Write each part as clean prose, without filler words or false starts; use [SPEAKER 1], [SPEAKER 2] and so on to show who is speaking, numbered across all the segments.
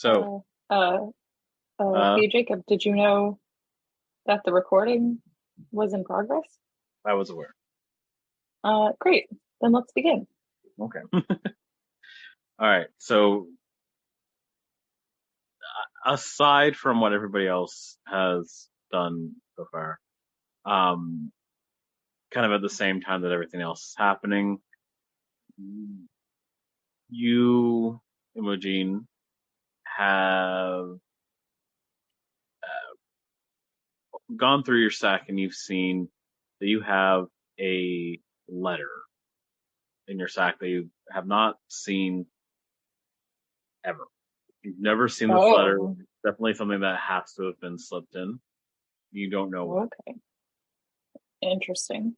[SPEAKER 1] So,
[SPEAKER 2] Uh,
[SPEAKER 1] uh,
[SPEAKER 2] hey Jacob, did you know that the recording was in progress?
[SPEAKER 1] I was aware.
[SPEAKER 2] Great. Then let's begin.
[SPEAKER 1] Okay. All right. So, aside from what everybody else has done so far, um, kind of at the same time that everything else is happening, you, Imogene, have gone through your sack and you've seen that you have a letter in your sack that you have not seen ever. You've never seen this letter.
[SPEAKER 2] Oh,
[SPEAKER 1] It's definitely something that has to have been slipped in. You don't know what.
[SPEAKER 2] okay. Interesting.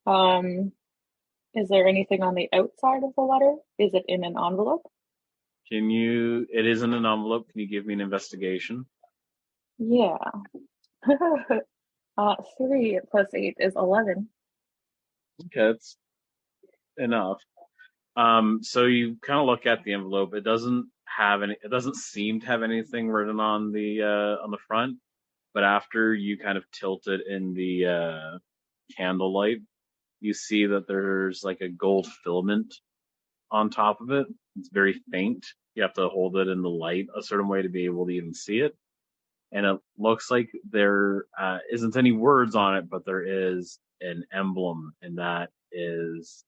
[SPEAKER 2] Um, is there anything on the outside of the letter? Is it in an envelope?
[SPEAKER 1] Can you? It is in an envelope. Can you give me an investigation?
[SPEAKER 2] Yeah. 3 plus 8 is 11.
[SPEAKER 1] Okay, that's enough. So you kind of look at the envelope. It doesn't have any. It doesn't seem to have anything written on the front. But after you kind of tilt it in the candlelight, you see that there's like a gold filament on top of it. It's very faint. You have to hold it in the light a certain way to be able to even see it. And it looks like there isn't any words on it, but there is an emblem, and that is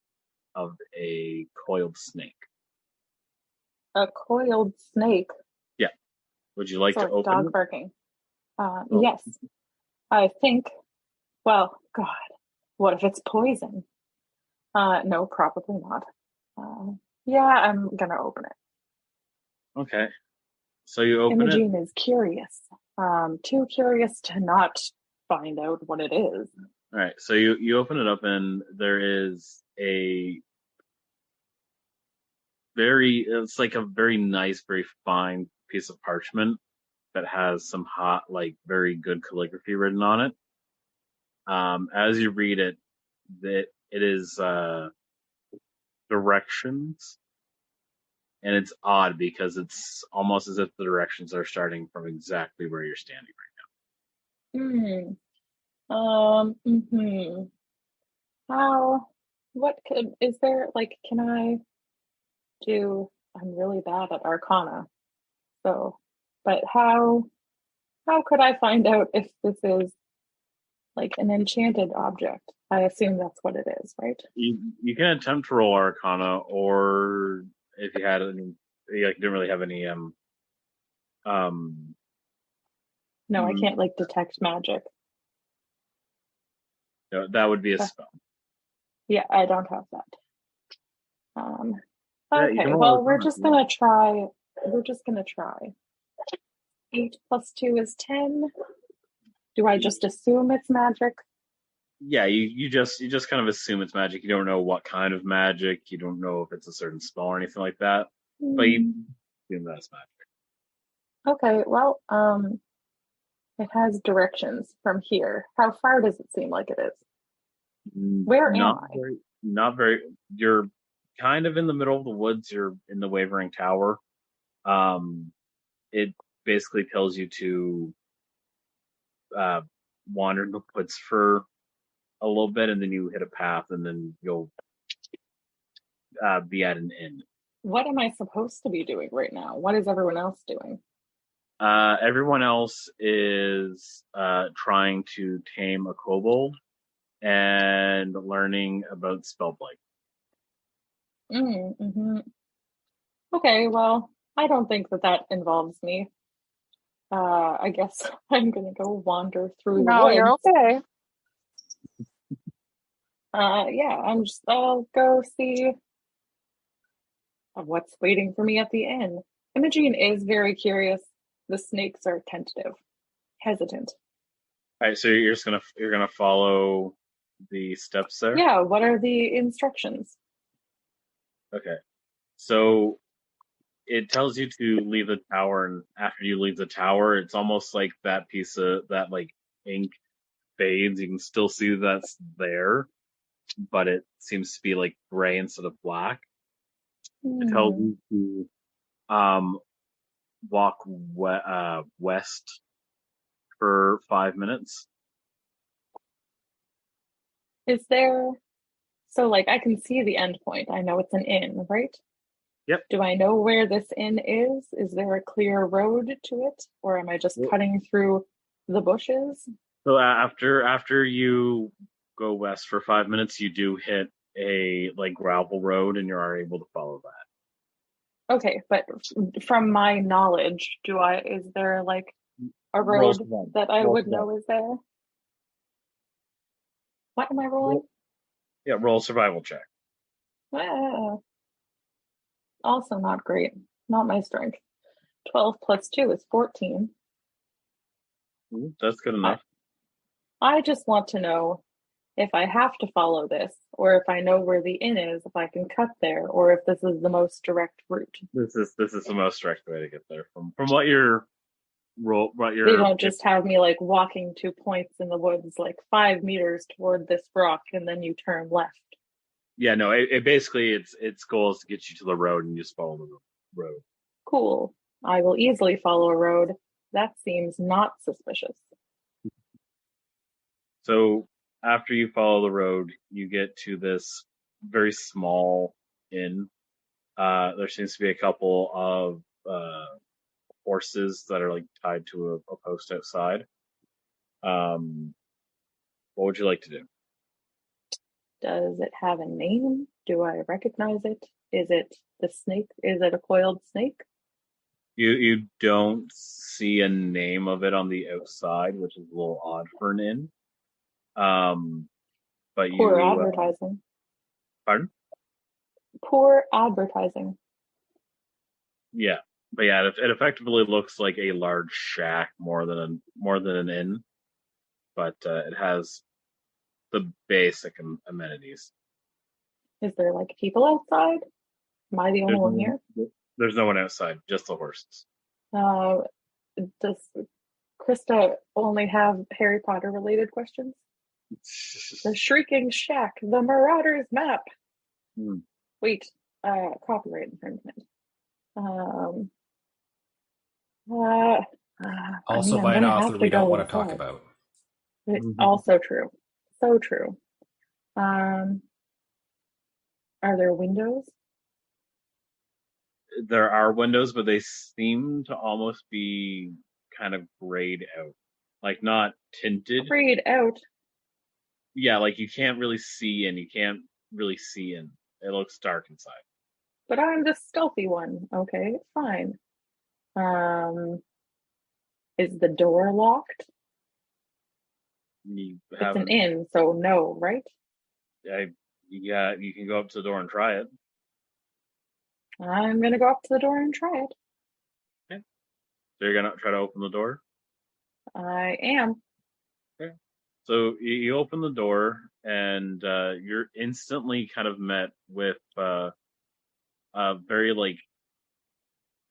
[SPEAKER 1] of a coiled snake.
[SPEAKER 2] A coiled snake.
[SPEAKER 1] Yeah. Would you like to
[SPEAKER 2] Sorry,
[SPEAKER 1] open
[SPEAKER 2] dog
[SPEAKER 1] it?
[SPEAKER 2] barking.
[SPEAKER 1] Oh,
[SPEAKER 2] Yes, I think, well, God, what if it's poison? No, probably not. Uh, yeah, I'm gonna open it.
[SPEAKER 1] okay. So you open it.
[SPEAKER 2] Imogene is curious. Too curious to not find out what it is.
[SPEAKER 1] All right. So you open it up, and there is a it's like a very nice, very fine piece of parchment that has some hot, like very good calligraphy written on it. As you read it, that it is directions, and it's odd because it's almost as if the directions are starting from exactly where you're standing
[SPEAKER 2] Hmm. Hmm. How, what could, is there, like, can I do, I'm really bad at Arcana, so, but how could I find out if this is like an enchanted object? I assume that's what it is, right?
[SPEAKER 1] You can attempt to roll Arcana, or if you had any, you didn't really have any um
[SPEAKER 2] No, I
[SPEAKER 1] mm,
[SPEAKER 2] can't like detect magic.
[SPEAKER 1] that would be a
[SPEAKER 2] Uh,
[SPEAKER 1] spell.
[SPEAKER 2] Yeah, I don't have that. Um,
[SPEAKER 1] Yeah, you can
[SPEAKER 2] okay,
[SPEAKER 1] roll
[SPEAKER 2] well,
[SPEAKER 1] Arcana if you want.
[SPEAKER 2] we're just gonna try. 8 plus 2 is 10. Do I just assume it's magic?
[SPEAKER 1] Yeah, you just kind of assume it's magic. You don't know what kind of magic. You don't know if it's a certain spell or anything like that. But you
[SPEAKER 2] Hmm.
[SPEAKER 1] assume that's magic.
[SPEAKER 2] Okay, well, it has directions from here. How far does it seem like it is? Where am
[SPEAKER 1] Not
[SPEAKER 2] I?
[SPEAKER 1] very, not very. You're kind of in the middle of the woods. You're in the Wavering Tower. Um, it basically tells you to uh, wander the woods for a little bit, and then you hit a path, and then you'll be at an inn.
[SPEAKER 2] What am I supposed to be doing right now? What is everyone else doing?
[SPEAKER 1] Everyone else is trying to tame a kobold and learning about spellblade.
[SPEAKER 2] Mm-hmm. Okay, well, I don't think that that involves me. I guess I'm gonna go wander through the
[SPEAKER 3] No, you're
[SPEAKER 2] woods.
[SPEAKER 3] okay.
[SPEAKER 2] Yeah, I'll go see what's waiting for me at the inn. Imogene is very curious. The snakes are tentative, hesitant.
[SPEAKER 1] All right, so you're gonna follow the steps there.
[SPEAKER 2] Yeah, what are the instructions?
[SPEAKER 1] Okay, so it tells you to leave the tower, and after you leave the tower, it's almost like that piece of that like ink fades. You can still see that's there, but it seems to be like gray instead of black. It tells
[SPEAKER 2] Hmm.
[SPEAKER 1] you to Um, walk west for 5 minutes.
[SPEAKER 2] Is there, so like I can see the end point. I know it's an inn, right?
[SPEAKER 1] Yep.
[SPEAKER 2] Do I know where this inn is? Is there a clear road to it? Or am I just cutting through the bushes?
[SPEAKER 1] So after you go west for 5 minutes, you do hit a like gravel road, and you are able to follow that.
[SPEAKER 2] Okay, but from my knowledge, is there like a
[SPEAKER 1] Roll
[SPEAKER 2] road
[SPEAKER 1] survival.
[SPEAKER 2] that I
[SPEAKER 1] Roll
[SPEAKER 2] would
[SPEAKER 1] survival.
[SPEAKER 2] know is there? What am I rolling?
[SPEAKER 1] Roll, yeah, roll survival check.
[SPEAKER 2] Ah, also not great. Not my strength. 12 plus 2 is 14.
[SPEAKER 1] That's good
[SPEAKER 2] I,
[SPEAKER 1] enough.
[SPEAKER 2] I just want to know if I have to follow this, or if I know where the inn is, if I can cut there, or if this is the most direct route.
[SPEAKER 1] This is the most direct way to get there from what your roll what
[SPEAKER 2] They
[SPEAKER 1] your
[SPEAKER 2] don't just have me like walking to points in the woods, like 5 meters toward this rock, and then you turn left.
[SPEAKER 1] yeah, no, it basically its goal is to get you to the road, and you just follow the road.
[SPEAKER 2] Cool. I will easily follow a road. That seems not suspicious.
[SPEAKER 1] So after you follow the road, you get to this very small inn. There seems to be a couple of horses that are like tied to a post outside. Um, what would you like to do?
[SPEAKER 2] Does it have a name? Do I recognize it? Is it the snake? Is it a coiled snake?
[SPEAKER 1] You don't see a name of it on the outside, which is a little odd for an inn. Um, but
[SPEAKER 2] Poor
[SPEAKER 1] you
[SPEAKER 2] advertising.
[SPEAKER 1] pardon?
[SPEAKER 2] Poor advertising.
[SPEAKER 1] Yeah, but yeah, it effectively looks like a large shack more than an inn, but it has the basic amenities.
[SPEAKER 2] Is there like people outside? Am I the only
[SPEAKER 1] There's
[SPEAKER 2] one
[SPEAKER 1] no
[SPEAKER 2] here?
[SPEAKER 1] there's no one outside, just the horses.
[SPEAKER 2] Uh, does Krista only have Harry Potter related questions? The Shrieking Shack, the Marauder's Map.
[SPEAKER 1] Hmm.
[SPEAKER 2] Wait, copyright infringement. Um, uh, I
[SPEAKER 3] Also
[SPEAKER 2] mean, I'm
[SPEAKER 3] by an
[SPEAKER 2] gonna
[SPEAKER 3] author
[SPEAKER 2] have to
[SPEAKER 3] we don't
[SPEAKER 2] go
[SPEAKER 3] want to talk
[SPEAKER 2] inside.
[SPEAKER 3] about.
[SPEAKER 2] It's also true. So true. Um, are there windows?
[SPEAKER 1] There are windows, but they seem to almost be kind of grayed out, like not tinted.
[SPEAKER 2] Grayed out,
[SPEAKER 1] Yeah, like you can't really see in. You can't really see in. It looks dark inside.
[SPEAKER 2] but I'm the stealthy one. Okay, fine. Um, is the door locked?
[SPEAKER 1] You
[SPEAKER 2] It's an
[SPEAKER 1] haven't.
[SPEAKER 2] inn, so no, right?
[SPEAKER 1] Yeah, you can go up to the door and try it.
[SPEAKER 2] I'm gonna go up to the door and try it.
[SPEAKER 1] Okay. So you're gonna try to open the door.
[SPEAKER 2] I am.
[SPEAKER 1] Okay. So you open the door, and you're instantly kind of met with a very like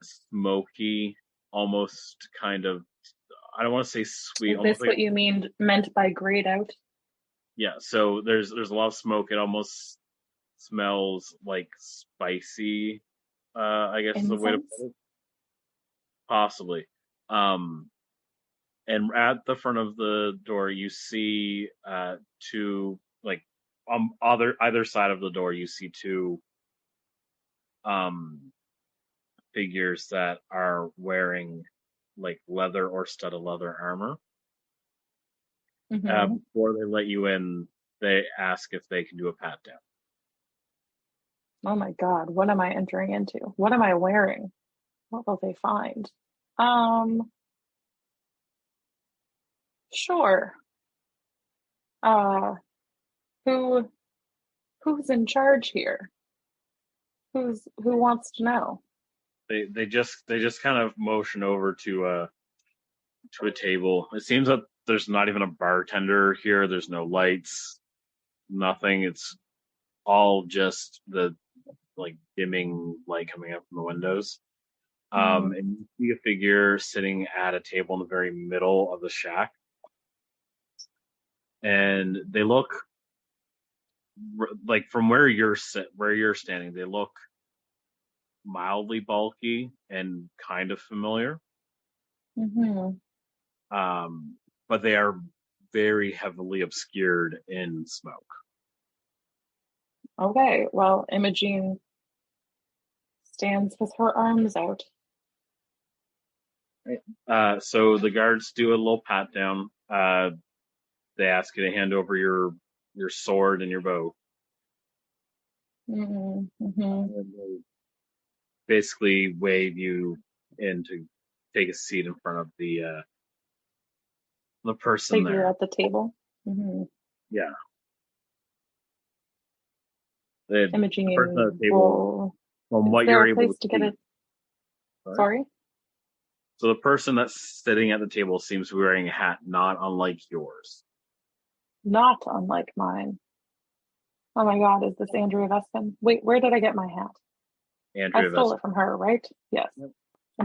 [SPEAKER 1] smoky, almost kind of, I don't want to say sweet,
[SPEAKER 2] Is
[SPEAKER 1] almost
[SPEAKER 2] this
[SPEAKER 1] like
[SPEAKER 2] what you meant by grayed out?
[SPEAKER 1] yeah. So there's a lot of smoke. It almost smells like spicy. I guess is the way to
[SPEAKER 2] Incense?
[SPEAKER 1] put it. Possibly. Um, and at the front of the door, you see two like either side of the door, you see two um figures that are wearing like leather or studded leather armor.
[SPEAKER 2] Mm-hmm.
[SPEAKER 1] Before they let you in, they ask if they can do a pat down.
[SPEAKER 2] Oh my God, what am I entering into? What am I wearing? What will they find? Um, sure. Uh, who who's in charge here? Who wants to know?
[SPEAKER 1] They just kind of motion over to a table. It seems that there's not even a bartender here. There's no lights, nothing. It's all just the like dimming light coming up from the windows.
[SPEAKER 2] Hmm.
[SPEAKER 1] And you see a figure sitting at a table in the very middle of the shack, and they look like from where you're standing. They look mildly bulky and kind of familiar.
[SPEAKER 2] Mm-hmm.
[SPEAKER 1] Um, but they are very heavily obscured in smoke.
[SPEAKER 2] Okay, well, Imogene stands with her arms out.
[SPEAKER 1] So the guards do a little pat down. They ask you to hand over your sword and your bow.
[SPEAKER 2] Mm-hmm.
[SPEAKER 1] And they basically wave you in to take a seat in front of the person
[SPEAKER 2] Figure
[SPEAKER 1] there.
[SPEAKER 2] at the table. Mm-hmm.
[SPEAKER 1] Yeah, the person at
[SPEAKER 2] Imogene
[SPEAKER 1] the table,
[SPEAKER 2] will.
[SPEAKER 1] from
[SPEAKER 2] Is
[SPEAKER 1] what
[SPEAKER 2] there
[SPEAKER 1] you're
[SPEAKER 2] a
[SPEAKER 1] able to
[SPEAKER 2] place to get
[SPEAKER 1] see.
[SPEAKER 2] it?
[SPEAKER 1] Sorry.
[SPEAKER 2] Sorry?
[SPEAKER 1] So the person that's sitting at the table seems to be wearing a hat not unlike yours.
[SPEAKER 2] Not unlike mine. Oh my God, is this Andrea Vespen? Wait, where did I get my hat? I
[SPEAKER 1] Andrea
[SPEAKER 2] stole
[SPEAKER 1] Vesper.
[SPEAKER 2] it from her, right? Yes.
[SPEAKER 1] Yep.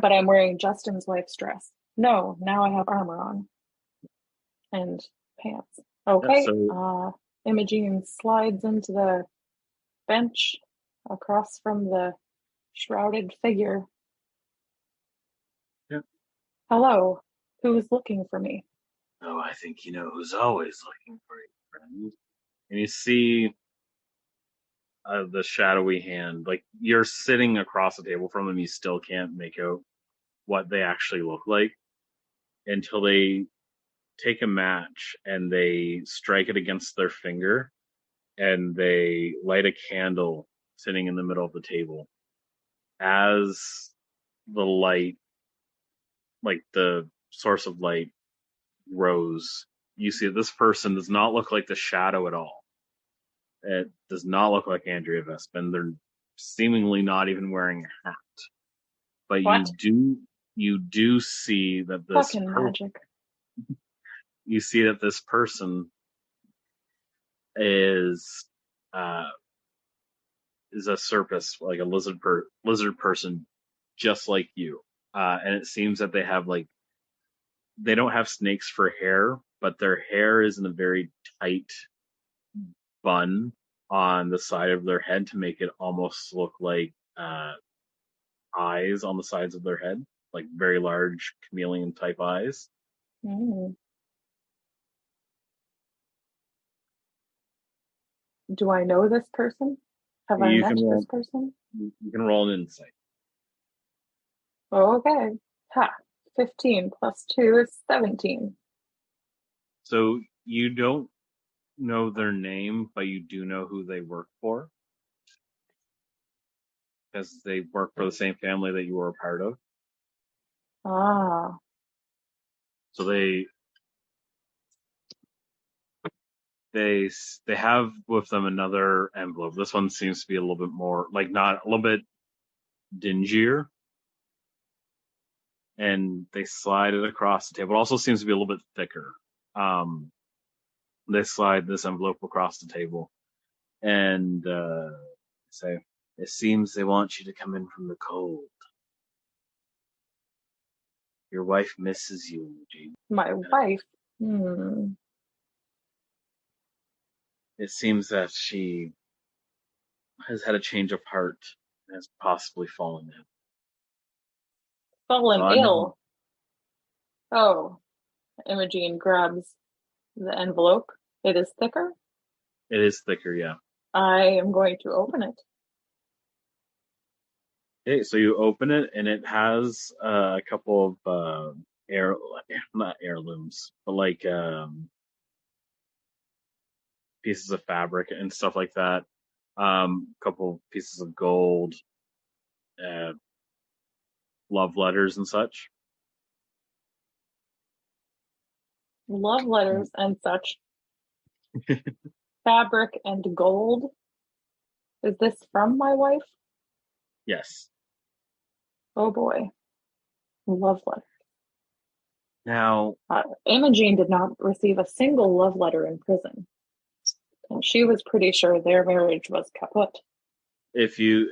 [SPEAKER 2] But I'm wearing Justin's wife's dress. No, now I have armor on and pants.
[SPEAKER 1] Yeah,
[SPEAKER 2] Okay.
[SPEAKER 1] so
[SPEAKER 2] Imogene slides into the bench across from the shrouded figure.
[SPEAKER 1] yeah.
[SPEAKER 2] Hello. Who's looking for me?
[SPEAKER 1] Oh, I think you know who's always looking for you, friend. And you see the shadowy hand. Like you're sitting across the table from them, you still can't make out what they actually look like until they take a match and they strike it against their finger and they light a candle sitting in the middle of the table. As the light, like the source of light, grows, you see that this person does not look like the shadow at all. It does not look like Andrea Vespen. They're seemingly not even wearing a hat. But
[SPEAKER 2] What?
[SPEAKER 1] you do see that
[SPEAKER 2] Fucking magic.
[SPEAKER 1] you see that this person is uh is a serpus, like a lizard person, just like you. And it seems that they have like they don't have snakes for hair, but their hair is in a very tight bun on the side of their head to make it almost look like eyes on the sides of their head, like very large chameleon type eyes.
[SPEAKER 2] Mm. Do I know this person? Have I
[SPEAKER 1] You
[SPEAKER 2] met
[SPEAKER 1] can
[SPEAKER 2] this
[SPEAKER 1] roll.
[SPEAKER 2] person?
[SPEAKER 1] You can roll an insight.
[SPEAKER 2] Oh, okay. Ha. 15 plus 2 is 17.
[SPEAKER 1] So you don't know their name, but you do know who they work for because they work for the same family that you were a part of.
[SPEAKER 2] Ah,
[SPEAKER 1] So they have with them another envelope. This one seems to be a little bit more like not a little bit dingier, and they slide it across the table. It also seems to be a little bit thicker. Um, they slide this envelope across the table and say, "It seems they want you to come in from the cold. Your wife misses you, Imogene.
[SPEAKER 2] my
[SPEAKER 1] And
[SPEAKER 2] wife. Hmm.
[SPEAKER 1] it seems that she has had a change of heart and has possibly fallen ill.
[SPEAKER 2] Fallen
[SPEAKER 1] God knows.
[SPEAKER 2] ill. Oh, Imogene grabs the envelope. It is thicker.
[SPEAKER 1] It is thicker, yeah.
[SPEAKER 2] I am going to open it.
[SPEAKER 1] Okay, so you open it and it has a couple of air, not heirlooms, but like pieces of fabric and stuff like that. Couple pieces of gold, uh, love letters and such.
[SPEAKER 2] Love letters and such. Fabric and gold. Is this from my wife?
[SPEAKER 1] Yes.
[SPEAKER 2] Oh boy. Love letter.
[SPEAKER 1] Now,
[SPEAKER 2] Imogene did not receive a single love letter in prison, and she was pretty sure their marriage was kaput.
[SPEAKER 1] if you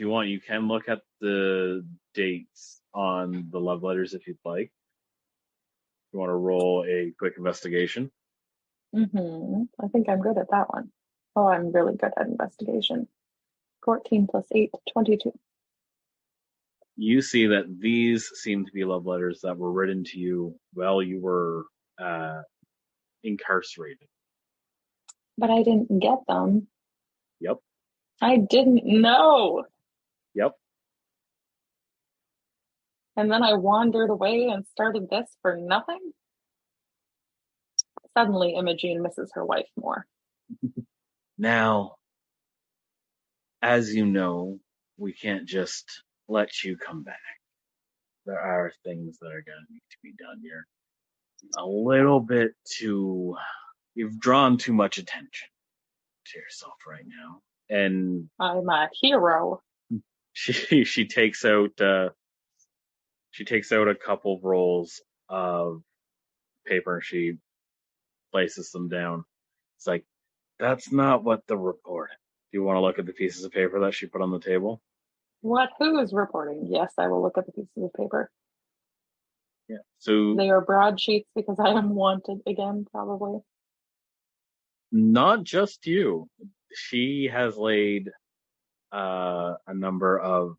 [SPEAKER 1] want, you can look at the dates on the love letters if you'd like. You want to roll a quick investigation?
[SPEAKER 2] I think I'm good at that one. Oh, I'm really good at investigation. 14 plus 8, 22.
[SPEAKER 1] You see that these seem to be love letters that were written to you while you were incarcerated.
[SPEAKER 2] But I didn't get them.
[SPEAKER 1] Yep.
[SPEAKER 2] I didn't know.
[SPEAKER 1] Yep.
[SPEAKER 2] And then I wandered away and started this for nothing? Suddenly, Imogene misses her wife more.
[SPEAKER 1] Now, as you know, we can't just let you come back. There are things that are going to need to be done here. A little bit too. You've drawn too much attention to yourself right now, and
[SPEAKER 2] I'm a hero.
[SPEAKER 1] she takes out a couple of rolls of paper and she places them down. It's like, that's not what the report is. Do you want to look at the pieces of paper that she put on the table?
[SPEAKER 2] What? Who is reporting? Yes, I will look at the pieces of paper.
[SPEAKER 1] Yeah. So
[SPEAKER 2] they are broadsheets because I am wanted again, probably.
[SPEAKER 1] Not just you. She has laid a number of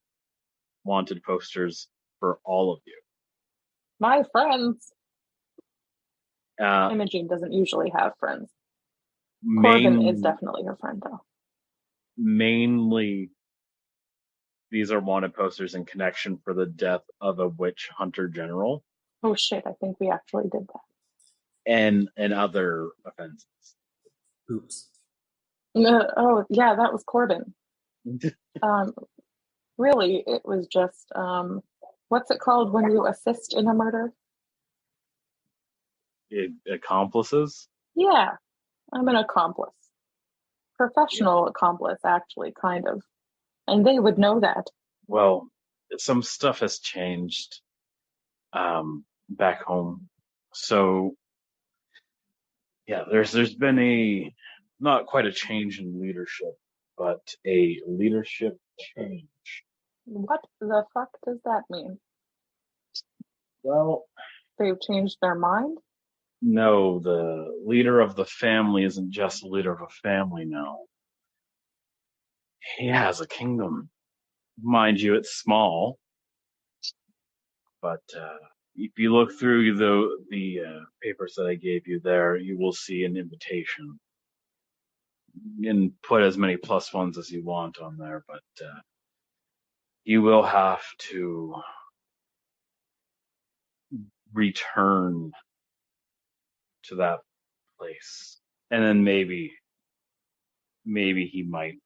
[SPEAKER 1] wanted posters for all of you.
[SPEAKER 2] My friends. Imogene doesn't usually have friends. Corbin is definitely her friend, though.
[SPEAKER 1] Mainly, these are wanted posters in connection for the death of a witch hunter general.
[SPEAKER 2] Oh shit, I think we actually did that.
[SPEAKER 1] And other offenses.
[SPEAKER 3] Oops.
[SPEAKER 2] Oh, yeah, that was Corbin. Really, it was just, what's it called when you assist in a murder?
[SPEAKER 1] Accomplices?
[SPEAKER 2] Yeah, I'm an accomplice. Professional accomplice, actually, kind of. And they would know that.
[SPEAKER 1] Well, some stuff has changed back home. So, yeah, there's been not quite a change in leadership, but a leadership change.
[SPEAKER 2] What the fuck does that mean?
[SPEAKER 1] Well,
[SPEAKER 2] they've changed their mind?
[SPEAKER 1] No, the leader of the family isn't just the leader of a family now. He has a kingdom. Mind you, it's small. But if you look through the papers that I gave you there, you will see an invitation. And put as many +1s as you want on there, but you will have to return to that place. And then maybe he might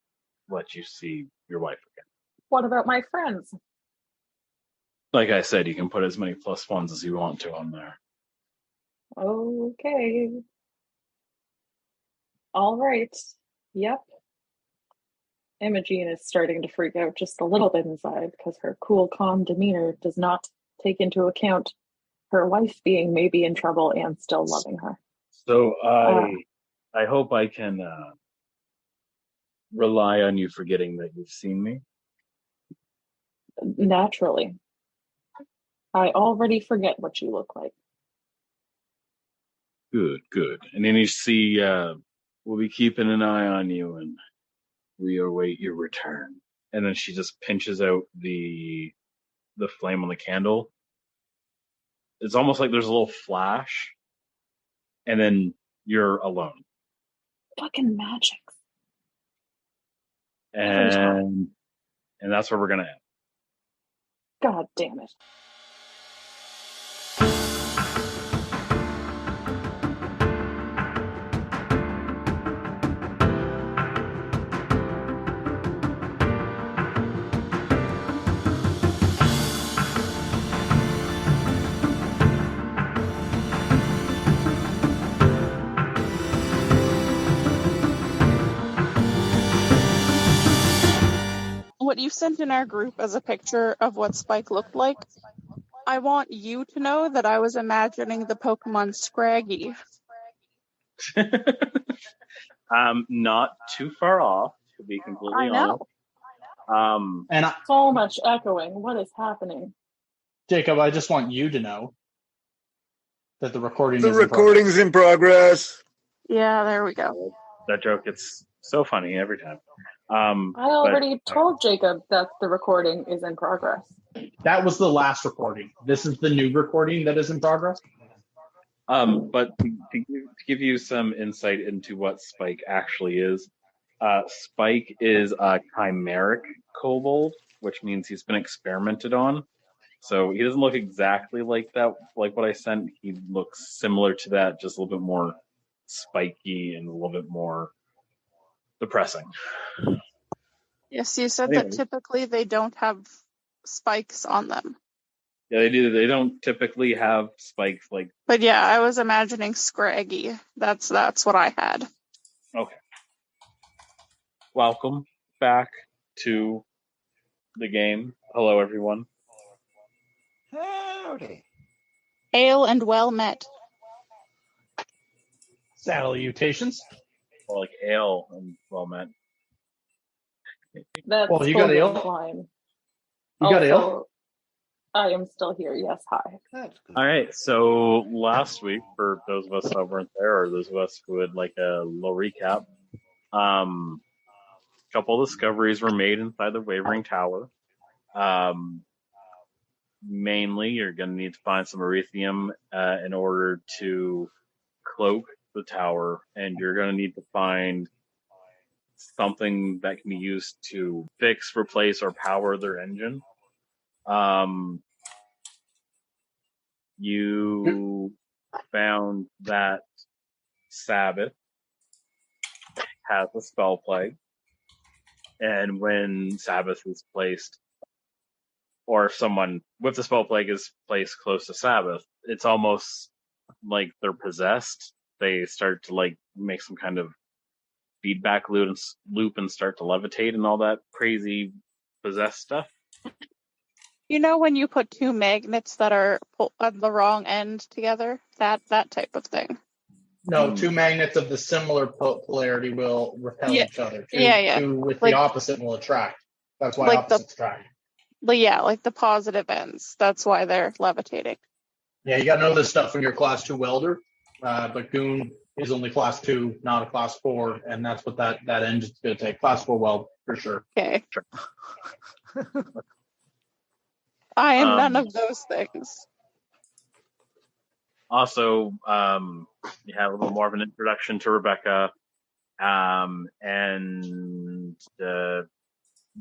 [SPEAKER 1] let you see your wife again.
[SPEAKER 2] What about my friends?
[SPEAKER 1] Like I said, you can put as many +1s as you want to on there.
[SPEAKER 2] Okay. All right. Yep. Imogene is starting to freak out just a little bit inside because her cool, calm demeanor does not take into account her wife being maybe in trouble and still loving her.
[SPEAKER 1] So I hope I can rely on you forgetting that you've seen me.
[SPEAKER 2] Naturally. I already forget what you look like.
[SPEAKER 1] Good. And then you see, we'll be keeping an eye on you and we await your return. And then she just pinches out the flame on the candle. It's almost like there's a little flash, and then you're alone.
[SPEAKER 2] Fucking magic.
[SPEAKER 1] And that's where we're gonna end.
[SPEAKER 2] God damn it.
[SPEAKER 4] What you sent in our group as a picture of what Spike looked like, I want you to know that I was imagining the Pokemon Scraggy.
[SPEAKER 1] Not too far off, to be completely honest.
[SPEAKER 2] And so much echoing. What is happening?
[SPEAKER 3] Jacob, I just want you to know that the recording's
[SPEAKER 5] in progress.
[SPEAKER 4] Yeah, there we go.
[SPEAKER 1] That joke, it's so funny every time.
[SPEAKER 2] I already told Jacob that the recording is in progress.
[SPEAKER 3] That was the last recording. This is the new recording that is in progress.
[SPEAKER 1] But to give you some insight into what Spike actually is, Spike is a chimeric kobold, which means he's been experimented on. So he doesn't look exactly like that, like what I sent. He looks similar to that, just a little bit more spiky and a little bit more depressing.
[SPEAKER 4] Yes, you said that
[SPEAKER 1] Anyway.
[SPEAKER 4] typically they don't have spikes on them.
[SPEAKER 1] Yeah, they do. They don't typically have spikes like.
[SPEAKER 4] But yeah, I was imagining scraggy. That's what I had.
[SPEAKER 1] Okay. Welcome back to the game. Hello, everyone.
[SPEAKER 6] Howdy.
[SPEAKER 4] Ale and well met.
[SPEAKER 3] Salutations.
[SPEAKER 1] Well, like ale and well met.
[SPEAKER 2] That's
[SPEAKER 3] Well, you got
[SPEAKER 2] Hogan's
[SPEAKER 3] ale?
[SPEAKER 2] line.
[SPEAKER 3] You got ale?
[SPEAKER 2] Also, I am still here. Yes, hi.
[SPEAKER 6] That's good.
[SPEAKER 1] All right. So last week, for those of us that weren't there, or those of us who would like a little recap, couple of discoveries were made inside the Wavering Tower. Mainly, you're going to need to find some erythium in order to cloak the tower, and you're going to need to find something that can be used to fix, replace, or power their engine. You found that Sabbath has a spell plague, and when Sabbath is placed, or if someone with the spell plague is placed close to Sabbath, it's almost like they're possessed. They start to like make some kind of feedback loop and start to levitate and all that crazy possessed stuff.
[SPEAKER 4] You know when you put two magnets that are on the wrong end together? That type of thing.
[SPEAKER 3] No, two magnets of the similar polarity will repel each other. Two with
[SPEAKER 4] like,
[SPEAKER 3] the opposite will attract. That's why
[SPEAKER 4] like
[SPEAKER 3] opposites attract.
[SPEAKER 4] Like the positive ends. That's why they're levitating.
[SPEAKER 3] Yeah, you got to know this stuff when you're class 2 welder. But Goon is only class 2, not a class 4, and that's what that engine's going to take. Class 4 weld, for sure.
[SPEAKER 4] Okay.
[SPEAKER 1] Sure.
[SPEAKER 4] I am none of those things.
[SPEAKER 1] Also, you have a little more of an introduction to Rebecca, and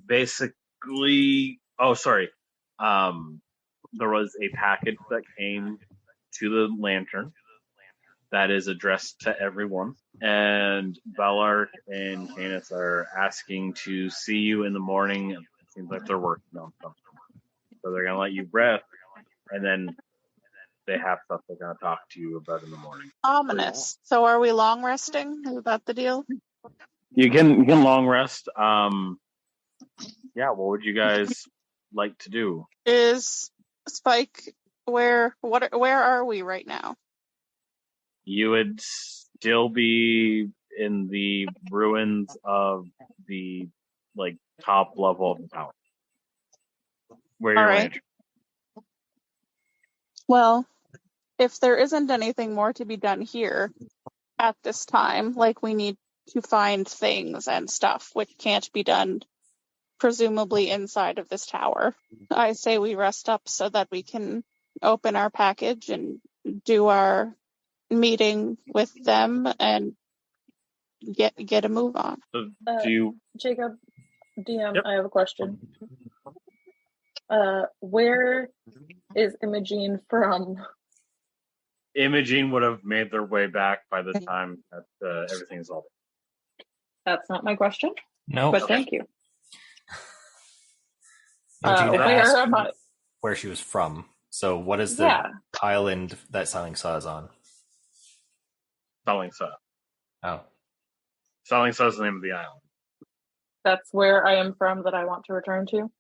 [SPEAKER 1] basically, there was a package that came to the lantern that is addressed to everyone, and Bellark and Canis are asking to see you in the morning. It seems like they're working on something, so they're gonna let you rest, and then they have stuff they're gonna talk to you about in the morning.
[SPEAKER 4] Ominous. So are we long resting? Is that the deal?
[SPEAKER 1] You can long rest. Yeah, what would you guys like to do?
[SPEAKER 4] Is Spike where are we right now?
[SPEAKER 1] You would still be in the ruins of the like top level of the tower, where you're landing.
[SPEAKER 4] Well, if there isn't anything more to be done here at this time, like we need to find things and stuff which can't be done presumably inside of this tower, I say we rest up so that we can open our package and do our meeting with them and get a move on.
[SPEAKER 1] So, do you,
[SPEAKER 2] Jacob, DM,
[SPEAKER 1] Yep.
[SPEAKER 2] I have a question. Where is Imogene from?
[SPEAKER 1] Imogene would have made their way back by the time that everything is all.
[SPEAKER 2] That's not my question,
[SPEAKER 7] No.
[SPEAKER 2] but thank you.
[SPEAKER 7] Imogene
[SPEAKER 2] Where
[SPEAKER 7] asked
[SPEAKER 2] am I?
[SPEAKER 7] where she was from. So what is the island that Selling Saw is on?
[SPEAKER 1] Selling Saw.
[SPEAKER 7] Oh.
[SPEAKER 1] Selling Saw is the name of the island.
[SPEAKER 2] That's where I am from that I want to return to?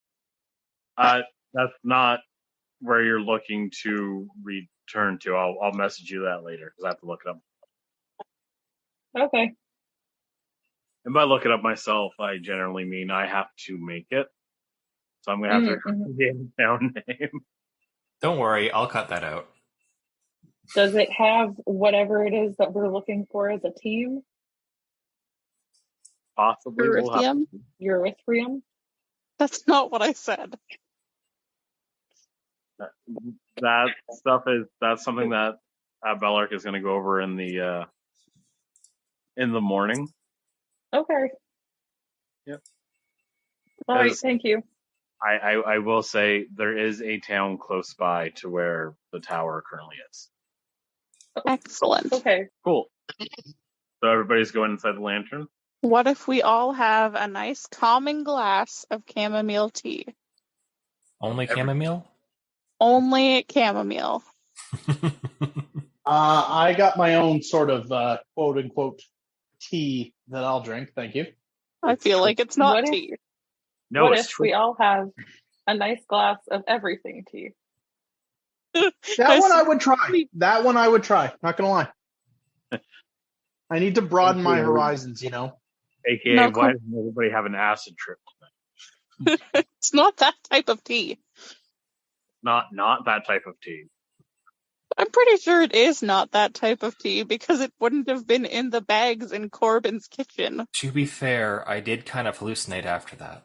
[SPEAKER 1] That's not where you're looking to return to. I'll message you that later because I have to look it up.
[SPEAKER 2] Okay.
[SPEAKER 1] And by look it up myself, I generally mean I have to make it. So I'm going to have to create a town name.
[SPEAKER 7] Don't worry, I'll cut that out.
[SPEAKER 2] Does it have whatever it is that we're looking for as a team?
[SPEAKER 1] Possibly.
[SPEAKER 4] Erythium?
[SPEAKER 2] Erythrium?
[SPEAKER 4] That's not what I said.
[SPEAKER 1] That stuff that's something that Bellark is going to go over in the morning.
[SPEAKER 2] Okay.
[SPEAKER 1] Yep.
[SPEAKER 2] All right. Thank you.
[SPEAKER 1] I will say there is a town close by to where the tower currently is.
[SPEAKER 4] Excellent.
[SPEAKER 2] Okay.
[SPEAKER 1] Cool. So everybody's going inside the lantern?
[SPEAKER 4] What if we all have a nice calming glass of chamomile tea?
[SPEAKER 7] Only chamomile?
[SPEAKER 4] Only chamomile.
[SPEAKER 3] I got my own sort of quote unquote tea that I'll drink. Thank you.
[SPEAKER 4] I feel like it's not
[SPEAKER 2] What
[SPEAKER 4] tea.
[SPEAKER 1] No,
[SPEAKER 2] what
[SPEAKER 1] it's
[SPEAKER 2] if
[SPEAKER 1] true.
[SPEAKER 2] we all have a nice glass of everything tea?
[SPEAKER 3] That one I would try. That one I would try. Not gonna lie. I need to broaden my horizons, you know.
[SPEAKER 1] AKA,
[SPEAKER 4] No,
[SPEAKER 1] why doesn't everybody have an acid trip tonight?
[SPEAKER 4] It's not that type of tea.
[SPEAKER 1] Not that type of tea.
[SPEAKER 4] I'm pretty sure it is not that type of tea because it wouldn't have been in the bags in Corbin's kitchen.
[SPEAKER 7] To be fair, I did kind of hallucinate after that.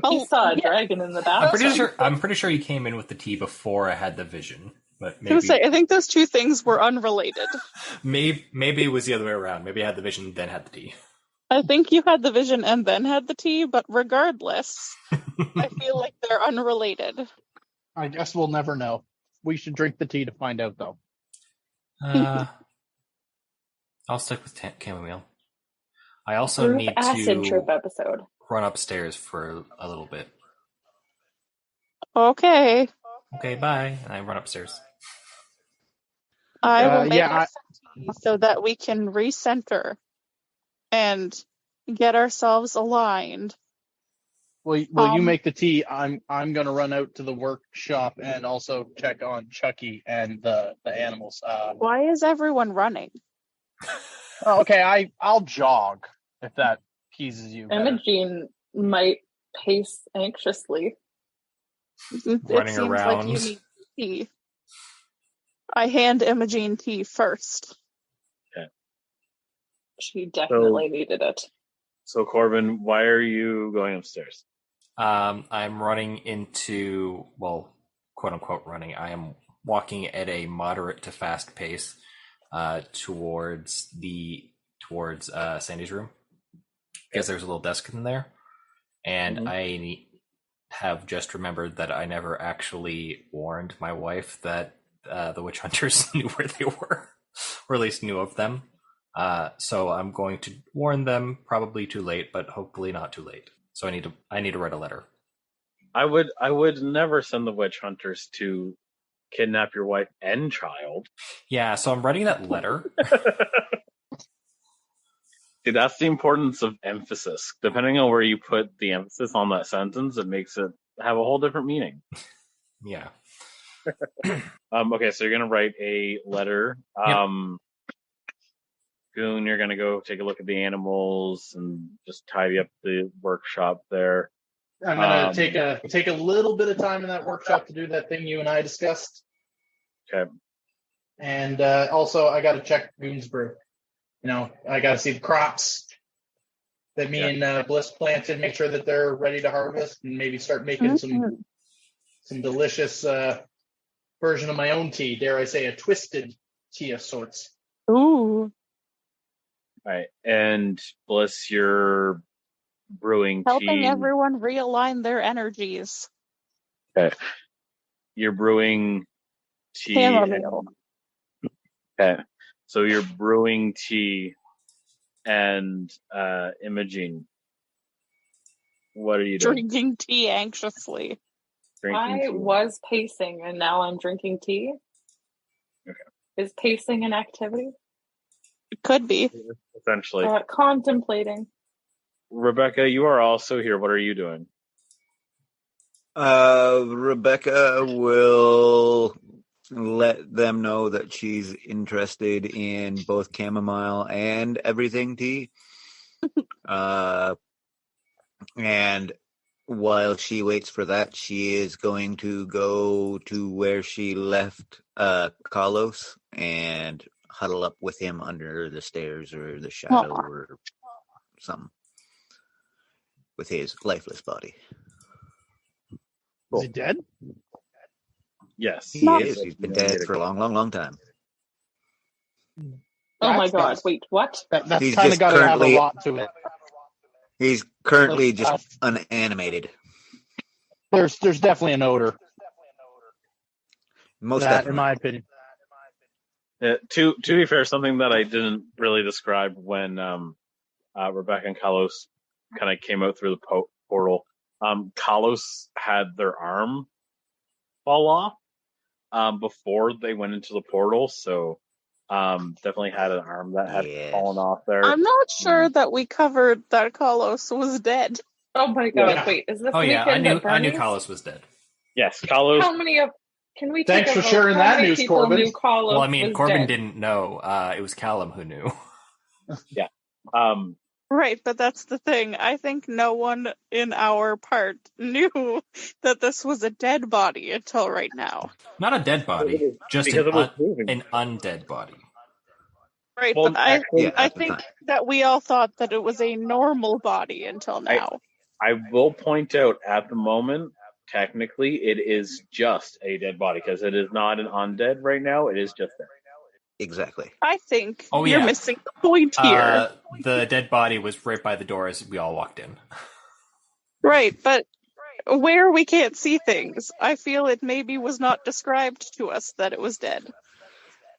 [SPEAKER 2] He saw a dragon in the bathroom.
[SPEAKER 7] I'm pretty sure he came in with the tea before I had the vision. But
[SPEAKER 4] I was gonna say, I think those two things were unrelated.
[SPEAKER 7] maybe it was the other way around. Maybe I had the vision, then had the tea.
[SPEAKER 4] I think you had the vision and then had the tea, but regardless, I feel like they're unrelated.
[SPEAKER 3] I guess we'll never know. We should drink the tea to find out, though.
[SPEAKER 7] I'll stick with chamomile. I also need
[SPEAKER 2] acid
[SPEAKER 7] to
[SPEAKER 2] trip episode.
[SPEAKER 7] Run upstairs for a little bit.
[SPEAKER 4] Okay.
[SPEAKER 7] Okay, bye. And I run upstairs.
[SPEAKER 4] I will make us some tea so that we can recenter and get ourselves aligned.
[SPEAKER 3] Will you make the tea? I'm gonna run out to the workshop and also check on Chucky and the animals.
[SPEAKER 4] Why is everyone running?
[SPEAKER 3] Okay, I'll jog if that teases you.
[SPEAKER 2] Imogene might pace anxiously.
[SPEAKER 7] Running around.
[SPEAKER 4] Like you need tea. I hand Imogene tea first.
[SPEAKER 1] Okay.
[SPEAKER 2] She definitely needed it.
[SPEAKER 1] So Corbin, why are you going upstairs?
[SPEAKER 7] I'm running into, well, quote unquote running. I am walking at a moderate to fast pace towards Sandy's room, because there's a little desk in there, and I have just remembered that I never actually warned my wife that the witch hunters knew where they were, or at least knew of them. So I'm going to warn them, probably too late, but hopefully not too late. So I need to write a letter.
[SPEAKER 1] I would never send the witch hunters to kidnap your wife and child.
[SPEAKER 7] Yeah, so I'm writing that letter.
[SPEAKER 1] See, that's the importance of emphasis. Depending on where you put the emphasis on that sentence, it makes it have a whole different meaning.
[SPEAKER 7] Yeah.
[SPEAKER 1] Okay, so you're gonna write a letter.
[SPEAKER 7] Yep.
[SPEAKER 1] Goon, you're gonna go take a look at the animals and just tidy up the workshop there.
[SPEAKER 3] I'm gonna take a little bit of time in that workshop to do that thing you and I discussed.
[SPEAKER 1] Okay.
[SPEAKER 3] And also, I got to check Goon's brew. You know, I got to see the crops that me and Bliss planted, make sure that they're ready to harvest, and maybe start making some delicious version of my own tea. Dare I say, a twisted tea of sorts.
[SPEAKER 4] Ooh.
[SPEAKER 1] All right, and Bliss, you're brewing
[SPEAKER 4] Helping
[SPEAKER 1] tea.
[SPEAKER 4] everyone realign their energies.
[SPEAKER 1] Okay. You're brewing tea.
[SPEAKER 4] Chamomile.
[SPEAKER 1] Okay. So you're brewing tea and Imogene. What are you doing?
[SPEAKER 4] Drinking tea anxiously.
[SPEAKER 2] I was pacing and now I'm drinking tea.
[SPEAKER 1] Okay.
[SPEAKER 2] Is pacing an activity?
[SPEAKER 4] It could be.
[SPEAKER 1] Essentially.
[SPEAKER 2] Contemplating.
[SPEAKER 1] Rebecca, you are also here. What are you doing?
[SPEAKER 5] Rebecca will let them know that she's interested in both chamomile and everything tea. And while she waits for that, she is going to go to where she left Carlos and huddle up with him under the stairs or the shadow or something with his lifeless body.
[SPEAKER 3] Is he dead?
[SPEAKER 1] Yes.
[SPEAKER 5] He
[SPEAKER 4] Not-
[SPEAKER 5] is. He's been dead for a long, long, long time.
[SPEAKER 2] Oh my
[SPEAKER 3] That's
[SPEAKER 2] god,
[SPEAKER 3] nice.
[SPEAKER 2] wait, what?
[SPEAKER 3] That's
[SPEAKER 5] He's
[SPEAKER 3] kind of
[SPEAKER 5] just
[SPEAKER 3] got to have a
[SPEAKER 5] currently-
[SPEAKER 3] lot to it.
[SPEAKER 5] He's currently
[SPEAKER 3] Like,
[SPEAKER 5] just unanimated.
[SPEAKER 3] There's definitely an odor.
[SPEAKER 5] Most
[SPEAKER 3] That,
[SPEAKER 5] definitely.
[SPEAKER 3] in my opinion.
[SPEAKER 1] To be fair, something that I didn't really describe when Rebecca and Carlos kind of came out through the portal. Carlos had their arm fall off before they went into the portal, so definitely had an arm that had
[SPEAKER 5] Yes.
[SPEAKER 1] fallen off there.
[SPEAKER 4] I'm not sure that we covered that Carlos was dead.
[SPEAKER 2] Oh my god,
[SPEAKER 3] Yeah.
[SPEAKER 2] wait, is this
[SPEAKER 7] Oh yeah,
[SPEAKER 2] weekend
[SPEAKER 7] I knew
[SPEAKER 2] at Bernie's?
[SPEAKER 7] Carlos was dead.
[SPEAKER 1] Yes, Carlos.
[SPEAKER 2] How many of... Can we
[SPEAKER 3] Thanks
[SPEAKER 2] take a
[SPEAKER 3] for
[SPEAKER 2] vote?
[SPEAKER 3] sharing
[SPEAKER 2] How
[SPEAKER 3] that
[SPEAKER 2] many
[SPEAKER 3] news,
[SPEAKER 2] people
[SPEAKER 3] Corbin.
[SPEAKER 2] knew Carlos
[SPEAKER 7] Well, I mean,
[SPEAKER 2] was
[SPEAKER 7] Corbin
[SPEAKER 2] dead?
[SPEAKER 7] didn't know. It was Callum who knew.
[SPEAKER 1] Um,
[SPEAKER 4] Right, but that's the thing. I think no one in our part knew that this was a dead body until right now.
[SPEAKER 7] Not a dead body, just
[SPEAKER 1] because it was moving.
[SPEAKER 7] an undead body.
[SPEAKER 4] Right,
[SPEAKER 1] Well,
[SPEAKER 4] but I
[SPEAKER 1] actually,
[SPEAKER 5] Yeah,
[SPEAKER 4] I
[SPEAKER 5] at the
[SPEAKER 4] think
[SPEAKER 5] time.
[SPEAKER 4] that we all thought that it was a normal body until now.
[SPEAKER 1] I will point out at the moment, technically, it is just a dead body because it is not an undead right now. It is just there.
[SPEAKER 5] Exactly.
[SPEAKER 4] I think
[SPEAKER 7] Oh,
[SPEAKER 4] you're
[SPEAKER 7] yeah.
[SPEAKER 4] missing the point here.
[SPEAKER 7] The dead body was right by the door as we all walked in.
[SPEAKER 4] Right, but where we can't see things, I feel it maybe was not described to us that it was dead.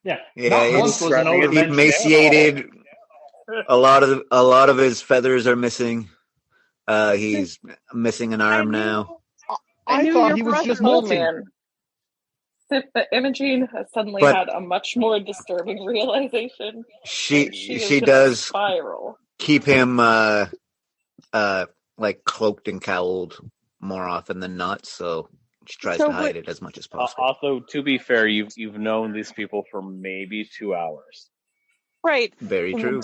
[SPEAKER 3] Yeah.
[SPEAKER 5] Yeah,
[SPEAKER 3] Not
[SPEAKER 5] it's
[SPEAKER 3] once was an odor mentioned.
[SPEAKER 5] emaciated. A lot of his feathers are missing. He's missing an arm now.
[SPEAKER 3] I
[SPEAKER 4] knew
[SPEAKER 3] thought
[SPEAKER 4] your
[SPEAKER 3] he was just
[SPEAKER 4] brother-
[SPEAKER 2] Oh
[SPEAKER 3] molting.
[SPEAKER 2] man. Imogene has suddenly
[SPEAKER 5] But-
[SPEAKER 2] had a much more disturbing realization.
[SPEAKER 5] She
[SPEAKER 2] is
[SPEAKER 5] she
[SPEAKER 2] just a
[SPEAKER 5] does
[SPEAKER 2] spiral.
[SPEAKER 5] keep him like cloaked and cowled more often than not, so she tries
[SPEAKER 4] So
[SPEAKER 5] to hide
[SPEAKER 4] what-
[SPEAKER 5] it as much as possible.
[SPEAKER 1] Also, to be fair, you've known these people for maybe 2 hours.
[SPEAKER 4] Right.
[SPEAKER 5] Very true.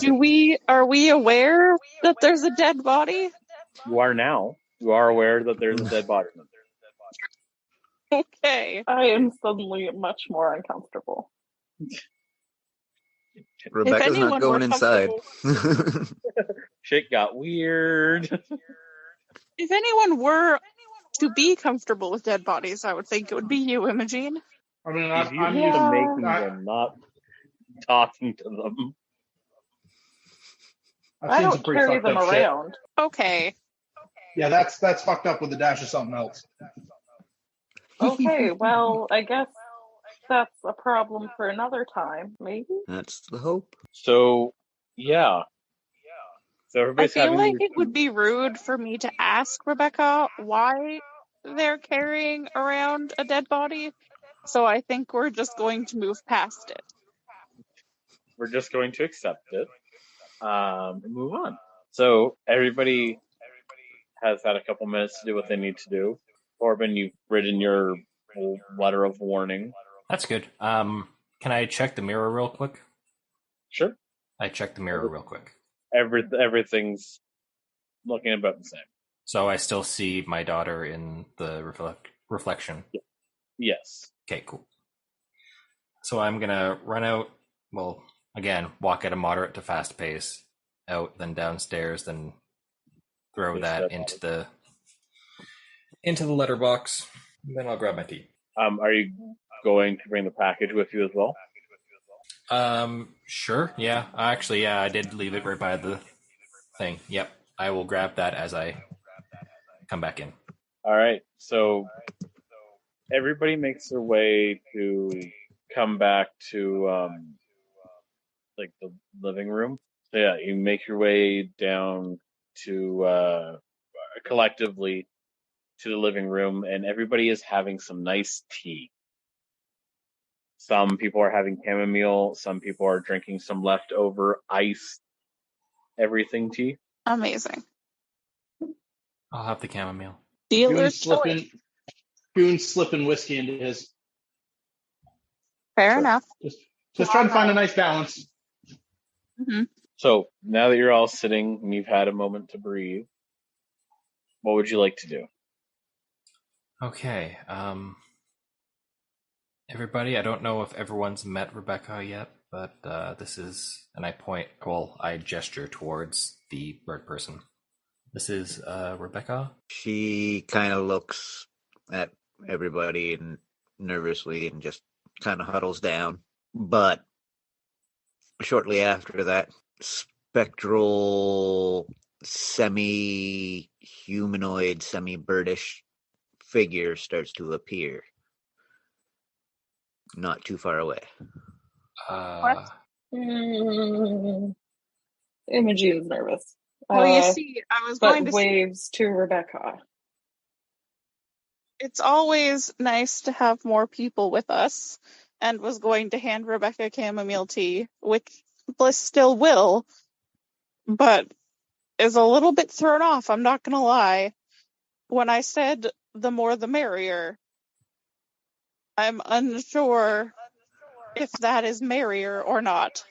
[SPEAKER 4] Are we aware that there's a dead body?
[SPEAKER 1] You are now. You are aware that there's a dead body.
[SPEAKER 4] Okay.
[SPEAKER 2] I am suddenly much more uncomfortable.
[SPEAKER 5] Rebecca's
[SPEAKER 4] anyone
[SPEAKER 5] not going
[SPEAKER 4] were
[SPEAKER 5] inside.
[SPEAKER 1] Shit got weird.
[SPEAKER 4] If anyone were to be comfortable with dead bodies, I would think it would be you, Imogene.
[SPEAKER 3] I mean,
[SPEAKER 1] He's
[SPEAKER 3] I'm
[SPEAKER 1] used to
[SPEAKER 2] Yeah.
[SPEAKER 1] making
[SPEAKER 3] I-
[SPEAKER 1] them, not talking to them.
[SPEAKER 3] I've
[SPEAKER 2] I
[SPEAKER 3] seen some
[SPEAKER 2] don't
[SPEAKER 3] pretty
[SPEAKER 2] carry
[SPEAKER 3] fucked
[SPEAKER 2] them
[SPEAKER 3] up shit.
[SPEAKER 2] around.
[SPEAKER 4] Okay.
[SPEAKER 3] Yeah, that's fucked up with a dash of something else.
[SPEAKER 2] Okay, well, I guess that's a problem for another time, maybe?
[SPEAKER 5] That's the hope.
[SPEAKER 1] So, yeah. So
[SPEAKER 4] I
[SPEAKER 1] everybody's
[SPEAKER 4] feel
[SPEAKER 1] having
[SPEAKER 4] like it would be rude for me to ask Rebecca why they're carrying around a dead body. So I think we're just going to move past it.
[SPEAKER 1] we're just going to accept it and move on. So everybody has had a couple minutes to do what they need to do. Corbin, you've written your letter of warning.
[SPEAKER 7] That's good. Can I check the mirror real quick?
[SPEAKER 1] Sure.
[SPEAKER 7] I checked the mirror real quick.
[SPEAKER 1] Everything's looking about the same.
[SPEAKER 7] So I still see my daughter in the reflection.
[SPEAKER 1] Yes.
[SPEAKER 7] Okay, cool. So I'm gonna run out. Well, again, walk at a moderate to fast pace, out, then downstairs, then throw
[SPEAKER 1] Yes,
[SPEAKER 7] that
[SPEAKER 1] that's
[SPEAKER 7] into the letterbox. Then I'll grab my tea.
[SPEAKER 1] Are you going to bring the package with you as well?
[SPEAKER 7] Sure. Yeah. Actually, yeah, I did leave it right by the thing. Yep. I will grab that as I come back in.
[SPEAKER 1] All right. So everybody makes their way to come back to like the living room. So yeah, you make your way down to collectively to the living room, and everybody is having some nice tea. Some people are having chamomile. Some people are drinking some leftover iced everything tea.
[SPEAKER 4] Amazing.
[SPEAKER 7] I'll have the chamomile.
[SPEAKER 4] Dealer's choice.
[SPEAKER 3] Goon's slipping whiskey into his.
[SPEAKER 4] Fair
[SPEAKER 3] Sure.
[SPEAKER 4] enough.
[SPEAKER 3] Just trying to find a nice balance.
[SPEAKER 4] Hmm.
[SPEAKER 1] So now that you're all sitting and you've had a moment to breathe, what would you like to do?
[SPEAKER 7] Okay. Everybody, I don't know if everyone's met Rebecca yet, but this is, and I gesture towards the bird person. This is Rebecca.
[SPEAKER 5] She kind of looks at everybody and nervously and just kind of huddles down. But shortly after that, spectral, semi-humanoid, semi-birdish figure starts to appear not too far away.
[SPEAKER 2] Imogene's nervous.
[SPEAKER 4] Well, you see, I was going
[SPEAKER 2] But
[SPEAKER 4] to say,
[SPEAKER 2] waves to Rebecca.
[SPEAKER 4] it's always nice to have more people with us, and was going to hand Rebecca chamomile tea, which Bliss still will, but is a little bit thrown off, I'm not going to lie. When I said the more the merrier, I'm unsure if that is merrier or not.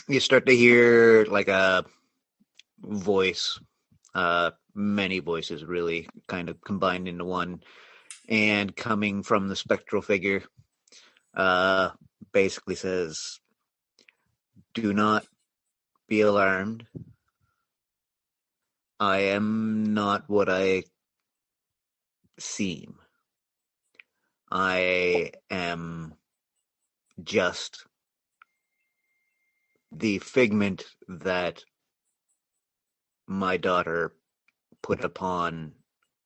[SPEAKER 5] You start to hear like a voice, many voices really kind of combined into one, and coming from the spectral figure, basically says, "Do not be alarmed. I am not what I seem. I am just the figment that my daughter put upon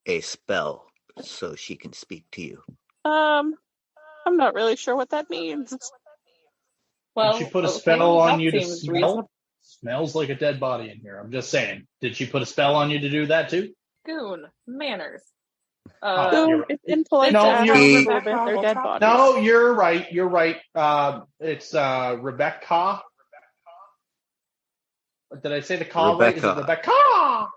[SPEAKER 5] a spell so she can speak to you."
[SPEAKER 4] I'm not really sure what that means.
[SPEAKER 2] Well,
[SPEAKER 3] Did she put a
[SPEAKER 2] okay,
[SPEAKER 3] spell on
[SPEAKER 2] that
[SPEAKER 3] you to
[SPEAKER 2] seems
[SPEAKER 3] smell?
[SPEAKER 2] reasonable.
[SPEAKER 3] Smells like a dead body in here. I'm just saying. Did she put a spell on you to do that too?
[SPEAKER 2] Goon, manners.
[SPEAKER 3] Oh, you're right.
[SPEAKER 4] It's impolite
[SPEAKER 3] No,
[SPEAKER 4] to ask
[SPEAKER 3] you're-
[SPEAKER 4] people about their dead bodies.
[SPEAKER 3] No, you're right. You're right. It's Rebecca. Did I say the call right? Is it
[SPEAKER 5] Rebecca.
[SPEAKER 3] Rebecca?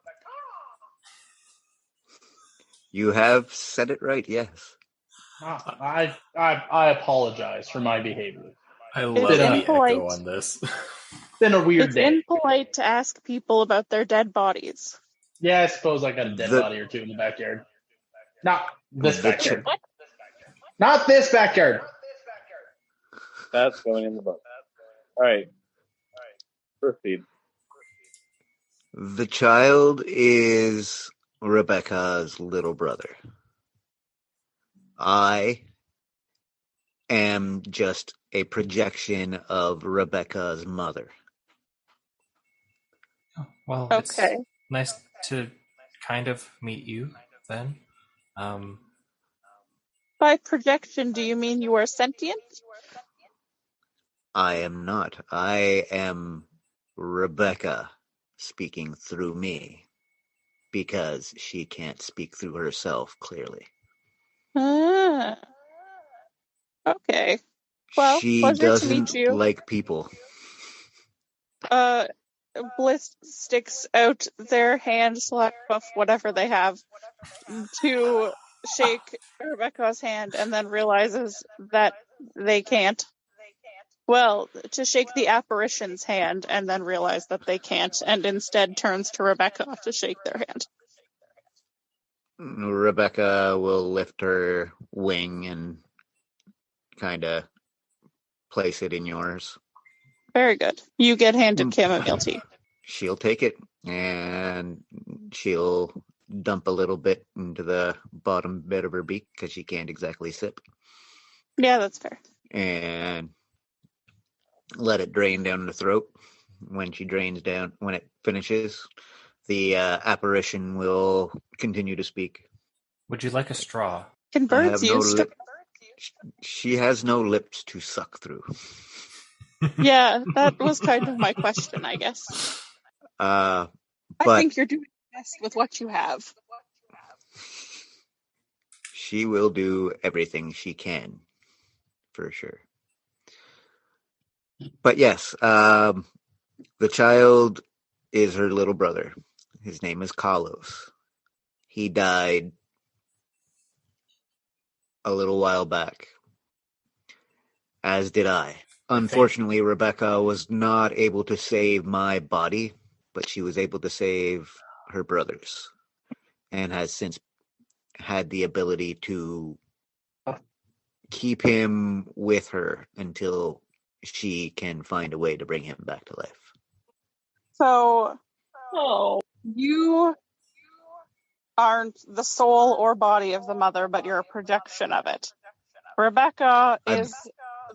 [SPEAKER 5] You have said it right, yes.
[SPEAKER 3] I apologize for my behavior.
[SPEAKER 7] I love
[SPEAKER 4] It's
[SPEAKER 7] the
[SPEAKER 4] impolite.
[SPEAKER 7] echo on this.
[SPEAKER 3] Been a weird
[SPEAKER 4] It's
[SPEAKER 3] day.
[SPEAKER 4] impolite to ask people about their dead bodies.
[SPEAKER 3] Yeah, I suppose I got a dead
[SPEAKER 5] The-
[SPEAKER 3] body or two in the backyard. Not this
[SPEAKER 5] The
[SPEAKER 3] backyard.
[SPEAKER 4] What?
[SPEAKER 3] Not this backyard.
[SPEAKER 1] That's going in the book. All right. Proceed.
[SPEAKER 5] The child is Rebecca's little brother. I am just a projection of Rebecca's mother.
[SPEAKER 7] Well,
[SPEAKER 4] Okay.
[SPEAKER 7] it's nice to kind of meet you then.
[SPEAKER 4] By projection, do you mean you are sentient?
[SPEAKER 5] I am not. I am Rebecca speaking through me because she can't speak through herself clearly.
[SPEAKER 4] Ah. Okay. Well,
[SPEAKER 5] She
[SPEAKER 4] pleasure to meet
[SPEAKER 5] doesn't
[SPEAKER 4] you.
[SPEAKER 5] like people.
[SPEAKER 4] Bliss sticks out their hand, slash buff, whatever they have, to shake Rebecca's hand, and then realizes that they can't. Well, to shake the apparition's hand, and then realize that they can't, and instead turns to Rebecca to shake their hand.
[SPEAKER 5] Rebecca will lift her wing and kind of place it in yours.
[SPEAKER 4] Very good. You get handed chamomile tea.
[SPEAKER 5] She'll take it and she'll dump a little bit into the bottom bit of her beak because she can't exactly sip,
[SPEAKER 4] Yeah, that's fair.
[SPEAKER 5] and let it drain down the throat. When it finishes, the apparition will continue to speak.
[SPEAKER 7] Would you like a straw?
[SPEAKER 4] Can
[SPEAKER 5] I
[SPEAKER 4] birds
[SPEAKER 5] have no
[SPEAKER 4] use
[SPEAKER 5] lip. She has no lips to suck through.
[SPEAKER 4] Yeah, that was kind of my question, I guess.
[SPEAKER 5] But
[SPEAKER 4] I think you're doing best with what you have.
[SPEAKER 5] she will do everything she can, for sure. But yes, the child is her little brother. His name is Carlos. He died a little while back, as did I. Unfortunately, Rebecca was not able to save my body, but she was able to save her brother's, and has since had the ability to keep him with her until she can find a way to bring him back to life.
[SPEAKER 4] So,
[SPEAKER 2] Oh,
[SPEAKER 4] you aren't the soul or body of the mother, but you're a projection of it. Rebecca is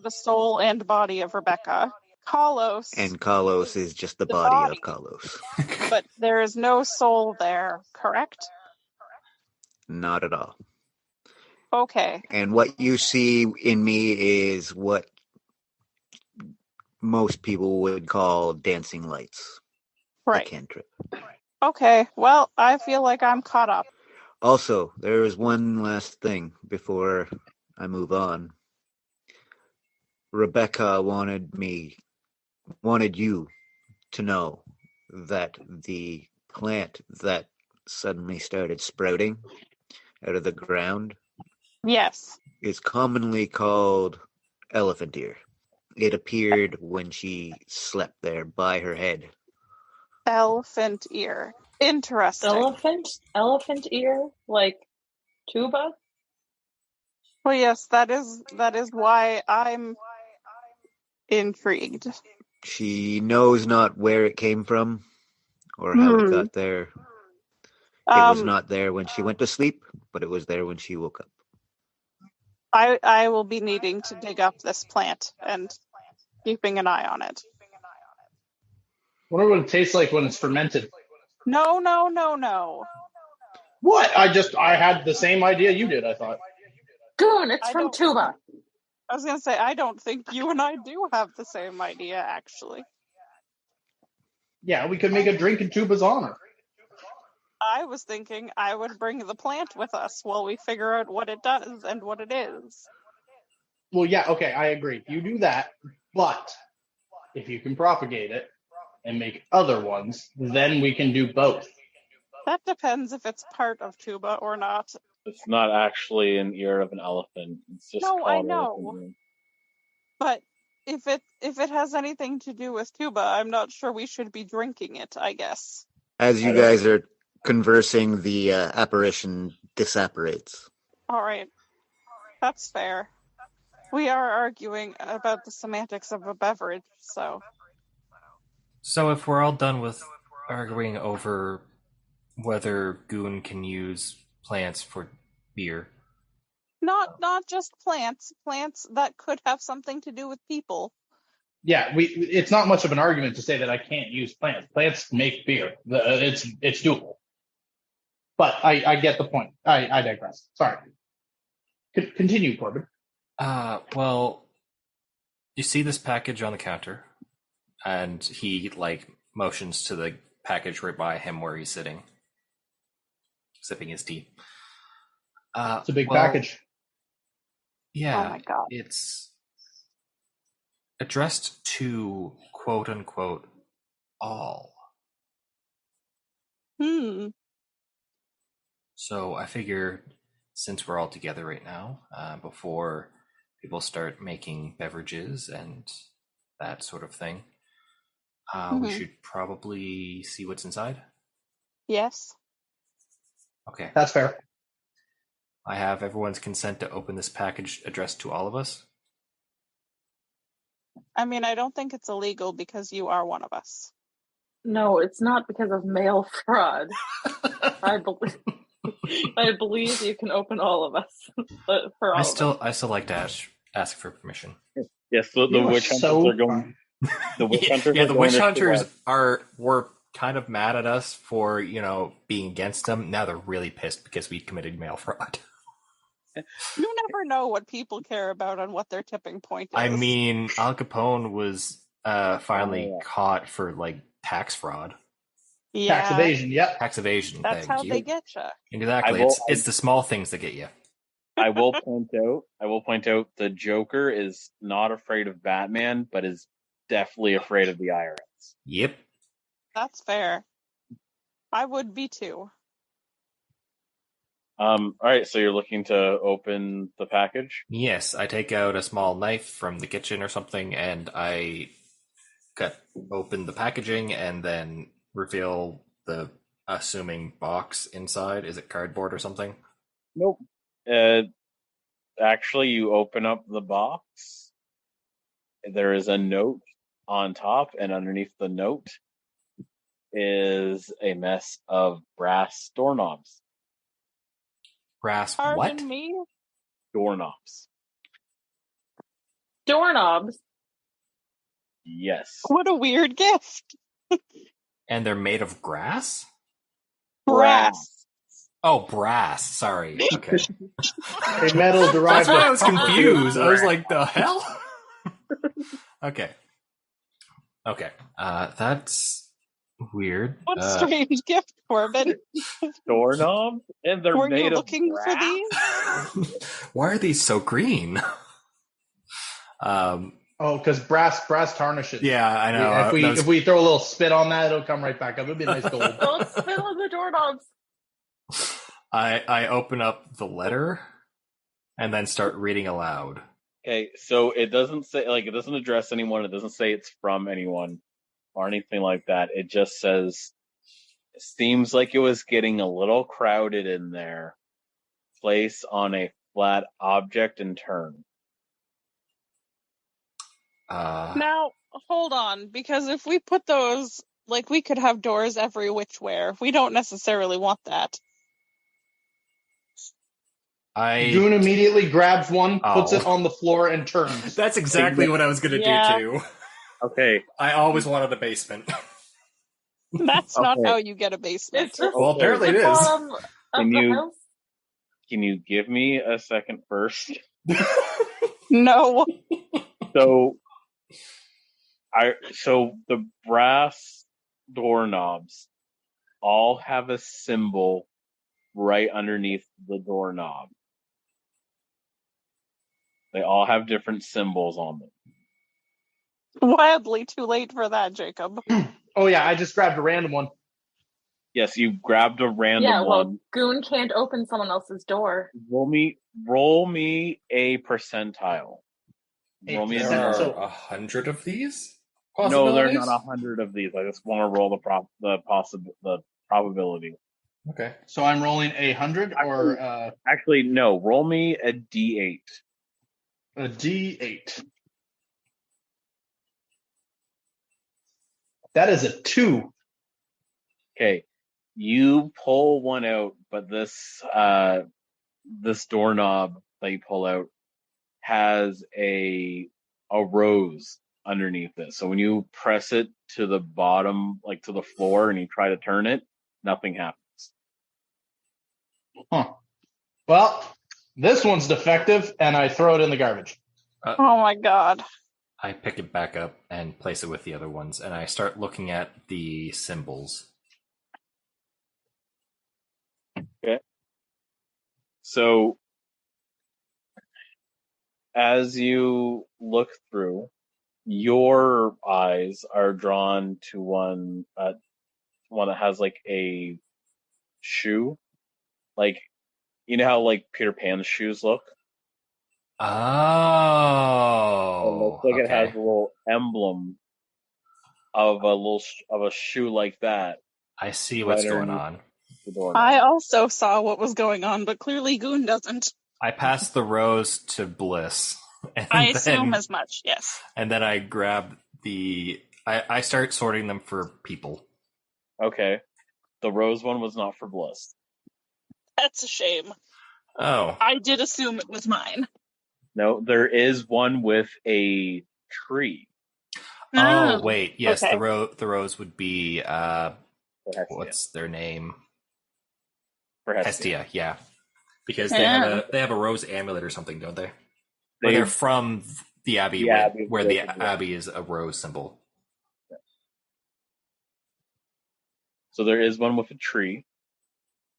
[SPEAKER 4] the soul and body of Rebecca. Kalos,
[SPEAKER 5] And Kalos is just the
[SPEAKER 4] the
[SPEAKER 5] body
[SPEAKER 4] body.
[SPEAKER 5] of Kalos.
[SPEAKER 4] But there is no soul there, correct?
[SPEAKER 5] Not at all.
[SPEAKER 4] Okay.
[SPEAKER 5] And what you see in me is what most people would call dancing lights.
[SPEAKER 4] Right.
[SPEAKER 5] A cantrip.
[SPEAKER 4] Okay. Well, I feel like I'm caught up.
[SPEAKER 5] Also, there is one last thing before I move on. Rebecca wanted you to know that the plant that suddenly started sprouting out of the ground
[SPEAKER 4] Yes.
[SPEAKER 5] is commonly called elephant ear. It appeared when she slept there by her head.
[SPEAKER 4] Elephant ear. Interesting.
[SPEAKER 2] Elephant ear, like tuba.
[SPEAKER 4] Well, yes, that is why I'm intrigued.
[SPEAKER 5] She knows not where it came from or how it got there. It was not there when she went to sleep, but it was there when she woke up.
[SPEAKER 4] I will be needing to dig up this plant and keeping an eye on it.
[SPEAKER 3] Wonder what it tastes like when it's fermented.
[SPEAKER 4] No.
[SPEAKER 3] What? I had the same idea you did, I thought.
[SPEAKER 2] Goon, it's from tuba.
[SPEAKER 4] I was going to say, I don't think you and I do have the same idea, actually.
[SPEAKER 3] Yeah, we could make a drink in tuba's honor.
[SPEAKER 4] I was thinking I would bring the plant with us while we figure out what it does and what it is.
[SPEAKER 3] Well, yeah, okay, I agree. You do that, but if you can propagate it and make other ones, then we can do both.
[SPEAKER 4] That depends if it's part of tuba or not.
[SPEAKER 1] It's not actually an ear of an elephant. It's just
[SPEAKER 4] No,
[SPEAKER 1] called
[SPEAKER 4] I know.
[SPEAKER 1] elephant ear.
[SPEAKER 4] But if it has anything to do with tuba, I'm not sure we should be drinking it, I guess.
[SPEAKER 5] As you guys are conversing, the apparition disapparates.
[SPEAKER 4] All right. That's fair. We are arguing about the semantics of a beverage, so.
[SPEAKER 7] So if we're all done with arguing over whether Goon can use plants for beer.
[SPEAKER 4] Not just plants that could have something to do with people.
[SPEAKER 3] Yeah, it's not much of an argument to say that I can't use plants. Plants make beer. It's doable. But I get the point. I digress. Sorry. Continue, Corbin.
[SPEAKER 7] Well, you see this package on the counter, and he motions to the package right by him where he's sitting, sipping his tea.
[SPEAKER 3] It's a big package.
[SPEAKER 7] Yeah,
[SPEAKER 4] oh my God.
[SPEAKER 7] It's addressed to quote unquote all. So I figure since we're all together right now, before people start making beverages and that sort of thing, we should probably see what's inside.
[SPEAKER 4] Yes.
[SPEAKER 7] Okay.
[SPEAKER 3] That's fair.
[SPEAKER 7] I have everyone's consent to open this package addressed to all of us.
[SPEAKER 4] I mean, I don't think it's illegal because you are one of us.
[SPEAKER 2] No, it's not because of mail fraud. I believe you can open all of us. For all
[SPEAKER 7] I
[SPEAKER 2] of
[SPEAKER 7] still like to ask for permission.
[SPEAKER 1] Yes, the witch hunters are going. The witch hunters.
[SPEAKER 7] Yeah, the witch hunters were kind of mad at us for being against them. Now they're really pissed because we committed mail fraud.
[SPEAKER 4] You never know what people care about and what their tipping point is.
[SPEAKER 7] I mean, Al Capone was finally caught for tax fraud.
[SPEAKER 4] Yeah.
[SPEAKER 3] Tax evasion, yep.
[SPEAKER 7] Tax evasion.
[SPEAKER 4] That's how they get you.
[SPEAKER 7] Exactly. It's the small things that get you.
[SPEAKER 1] I will point out the Joker is not afraid of Batman, but is definitely afraid of the IRS.
[SPEAKER 7] Yep.
[SPEAKER 4] That's fair. I would be too.
[SPEAKER 1] All right, so you're looking to open the package?
[SPEAKER 7] Yes, I take out a small knife from the kitchen or something, and I cut open the packaging and then reveal the assuming box inside. Is it cardboard or something?
[SPEAKER 1] Nope. Actually, you open up the box. There is a note on top, and underneath the note is a mess of brass doorknobs.
[SPEAKER 7] Brass
[SPEAKER 4] Pardon
[SPEAKER 7] what?
[SPEAKER 4] me?
[SPEAKER 1] Doorknobs.
[SPEAKER 2] Doorknobs.
[SPEAKER 1] Yes.
[SPEAKER 4] What a weird gift.
[SPEAKER 7] And they're made of grass?
[SPEAKER 4] Brass.
[SPEAKER 7] Oh, brass. Sorry. Okay.
[SPEAKER 3] A metal derived.
[SPEAKER 7] That's why I was
[SPEAKER 3] from
[SPEAKER 7] confused. I was
[SPEAKER 3] brass.
[SPEAKER 7] like, the hell? Okay. Okay. That's weird.
[SPEAKER 4] What a strange gift, Corbin.
[SPEAKER 1] Doorknobs, and they're
[SPEAKER 4] Were you
[SPEAKER 1] made of
[SPEAKER 4] looking for
[SPEAKER 1] brass?
[SPEAKER 4] these?
[SPEAKER 7] Why are these so green?
[SPEAKER 3] Oh, because brass tarnishes.
[SPEAKER 7] Yeah, I know.
[SPEAKER 3] If we throw a little spit on that, it'll come right back up. It'll be a nice gold.
[SPEAKER 2] Don't spit on the doorknobs.
[SPEAKER 7] I open up the letter and then start reading aloud.
[SPEAKER 1] Okay, so it doesn't say, like, it doesn't address anyone. It doesn't say it's from anyone or anything like that. It just says, seems like it was getting a little crowded in there. Place on a flat object and turn.
[SPEAKER 4] Now, hold on, because if we put those, like, we could have doors every which way. We don't necessarily want that.
[SPEAKER 3] Goon immediately grabs one, puts
[SPEAKER 7] Oh.
[SPEAKER 3] it on the floor, and turns.
[SPEAKER 7] That's exactly what I was going to
[SPEAKER 4] Yeah.
[SPEAKER 7] do, too.
[SPEAKER 1] Okay,
[SPEAKER 7] I always wanted a basement.
[SPEAKER 4] That's not
[SPEAKER 1] Okay.
[SPEAKER 4] how you get a basement.
[SPEAKER 2] Is this
[SPEAKER 7] Well, apparently it
[SPEAKER 2] the
[SPEAKER 7] is.
[SPEAKER 2] bottom of
[SPEAKER 1] Can
[SPEAKER 2] the
[SPEAKER 1] you-
[SPEAKER 2] house?
[SPEAKER 1] can you give me a second first?
[SPEAKER 4] No.
[SPEAKER 1] So the brass doorknobs all have a symbol right underneath the doorknob. They all have different symbols on them.
[SPEAKER 4] Wildly too late for that, Jacob.
[SPEAKER 3] Oh yeah, I just grabbed a random one.
[SPEAKER 1] Yes, you grabbed a random
[SPEAKER 2] Yeah, well,
[SPEAKER 1] one.
[SPEAKER 2] Goon can't open someone else's door.
[SPEAKER 1] Roll me a percentile. Roll me a
[SPEAKER 7] There are
[SPEAKER 3] So-
[SPEAKER 7] 100 of these?
[SPEAKER 1] No, there are
[SPEAKER 7] possibilities?
[SPEAKER 1] not 100 of these. I just want to roll the probability.
[SPEAKER 7] Okay.
[SPEAKER 3] So I'm rolling 100 or
[SPEAKER 1] Actually, no. Roll me a d8.
[SPEAKER 3] a D8. That is a 2.
[SPEAKER 1] Okay, you pull one out, but this doorknob that you pull out has a rose underneath it. So when you press it to the bottom, like to the floor, and you try to turn it, nothing happens.
[SPEAKER 3] Huh. Well, this one's defective, and I throw it in the garbage.
[SPEAKER 4] Oh my god.
[SPEAKER 7] I pick it back up and place it with the other ones, and I start looking at the symbols.
[SPEAKER 1] So as you look through, your eyes are drawn to one that has like a shoe, like, you know how like Peter Pan's shoes look. It
[SPEAKER 7] Oh.
[SPEAKER 1] looks like it
[SPEAKER 7] okay.
[SPEAKER 1] has a little emblem of a shoe like that.
[SPEAKER 7] I see what's
[SPEAKER 1] right
[SPEAKER 7] going
[SPEAKER 1] underneath
[SPEAKER 7] on.
[SPEAKER 1] the door.
[SPEAKER 4] I also saw what was going on, but clearly Goon doesn't.
[SPEAKER 7] I pass the rose to Bliss. And
[SPEAKER 4] I assume
[SPEAKER 7] then,
[SPEAKER 4] as much, yes.
[SPEAKER 7] And then I grab I start sorting them for people.
[SPEAKER 1] Okay, the rose one was not for Bliss.
[SPEAKER 4] That's a shame.
[SPEAKER 7] Oh.
[SPEAKER 4] I did assume it was mine.
[SPEAKER 1] No, there is one with a tree.
[SPEAKER 7] Oh, wait. Yes,
[SPEAKER 4] okay.
[SPEAKER 7] the rose would be
[SPEAKER 1] For Hestia.
[SPEAKER 7] what's their name?
[SPEAKER 1] For Hestia.
[SPEAKER 7] Hestia, yeah. Because they have a rose amulet or something, don't they? Or
[SPEAKER 1] They-
[SPEAKER 7] they're from the Abbey,
[SPEAKER 1] The Abbey,
[SPEAKER 7] where the
[SPEAKER 1] yeah.
[SPEAKER 7] Abbey is a rose symbol.
[SPEAKER 1] So there is one with a tree.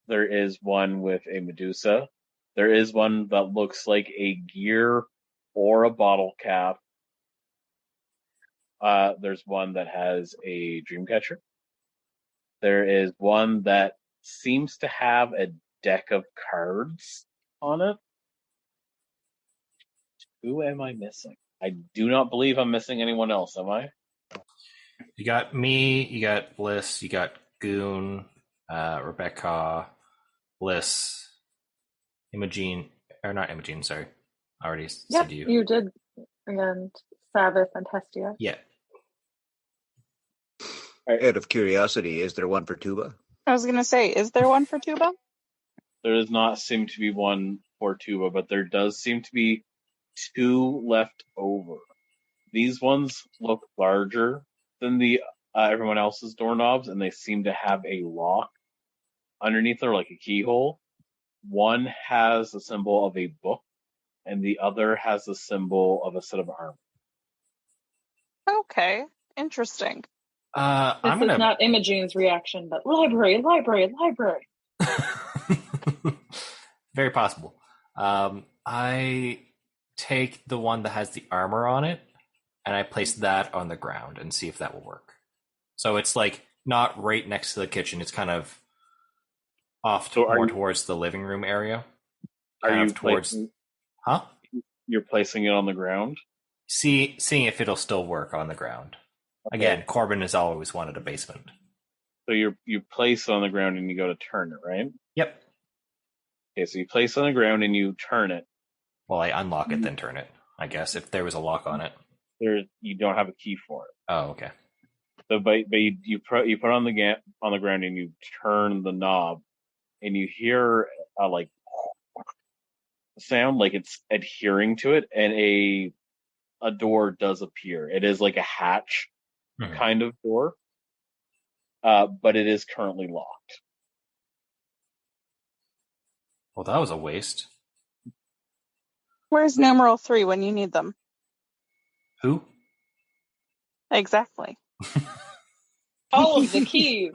[SPEAKER 1] There is one with a Medusa. There is one that looks like a gear or a bottle cap. There's one that has a dream catcher. There is one that seems to have a deck of cards on it. Who am I missing? I do not believe I'm missing anyone else, am I?
[SPEAKER 7] You got me, you got Bliss, you got Goon, Rebecca, Bliss, Imogene, or not Imogene, sorry. I already
[SPEAKER 2] Yep,
[SPEAKER 7] said you.
[SPEAKER 2] you did. And Sabbath and Hestia.
[SPEAKER 7] Yeah.
[SPEAKER 5] Out of curiosity, is there one for tuba?
[SPEAKER 4] I was going to say, is there one for tuba?
[SPEAKER 1] There does not seem to be one for Tuba, but there does seem to be two left over. These ones look larger than the everyone else's doorknobs, and they seem to have a lock underneath there, like a keyhole. One has the symbol of a book, and the other has the symbol of a set of armor.
[SPEAKER 4] Okay, interesting.
[SPEAKER 2] This
[SPEAKER 7] I'm
[SPEAKER 2] is
[SPEAKER 7] gonna.
[SPEAKER 2] not Imogene's reaction, but library, library, library.
[SPEAKER 7] Very possible. I take the one that has the armor on it, and I place that on the ground and see if that will work. So it's like not right next to the kitchen. It's kind of off
[SPEAKER 1] So
[SPEAKER 7] more towards the living room area.
[SPEAKER 1] Are
[SPEAKER 7] Kind
[SPEAKER 1] you
[SPEAKER 7] of towards?
[SPEAKER 1] placing,
[SPEAKER 7] Huh?
[SPEAKER 1] you're placing it on the ground?
[SPEAKER 7] Seeing if it'll still work on the ground.
[SPEAKER 1] Okay.
[SPEAKER 7] Again, Corbin has always wanted a basement.
[SPEAKER 1] So you place it on the ground and you go to turn it, right?
[SPEAKER 7] Yep.
[SPEAKER 1] Okay, so you place it on the ground and you turn it.
[SPEAKER 7] Well, I unlock it, then turn it. I guess if there was a lock on it.
[SPEAKER 1] You don't have a key for it.
[SPEAKER 7] Oh, okay.
[SPEAKER 1] So, but you put it on the ground and you turn the knob, and you hear a like sound like it's adhering to it, and a door does appear. It is like a hatch kind of door, but it is currently locked.
[SPEAKER 7] Well, that was a waste.
[SPEAKER 4] Where's numeral 3 when you need them?
[SPEAKER 7] Who?
[SPEAKER 4] Exactly.
[SPEAKER 2] All of the keys.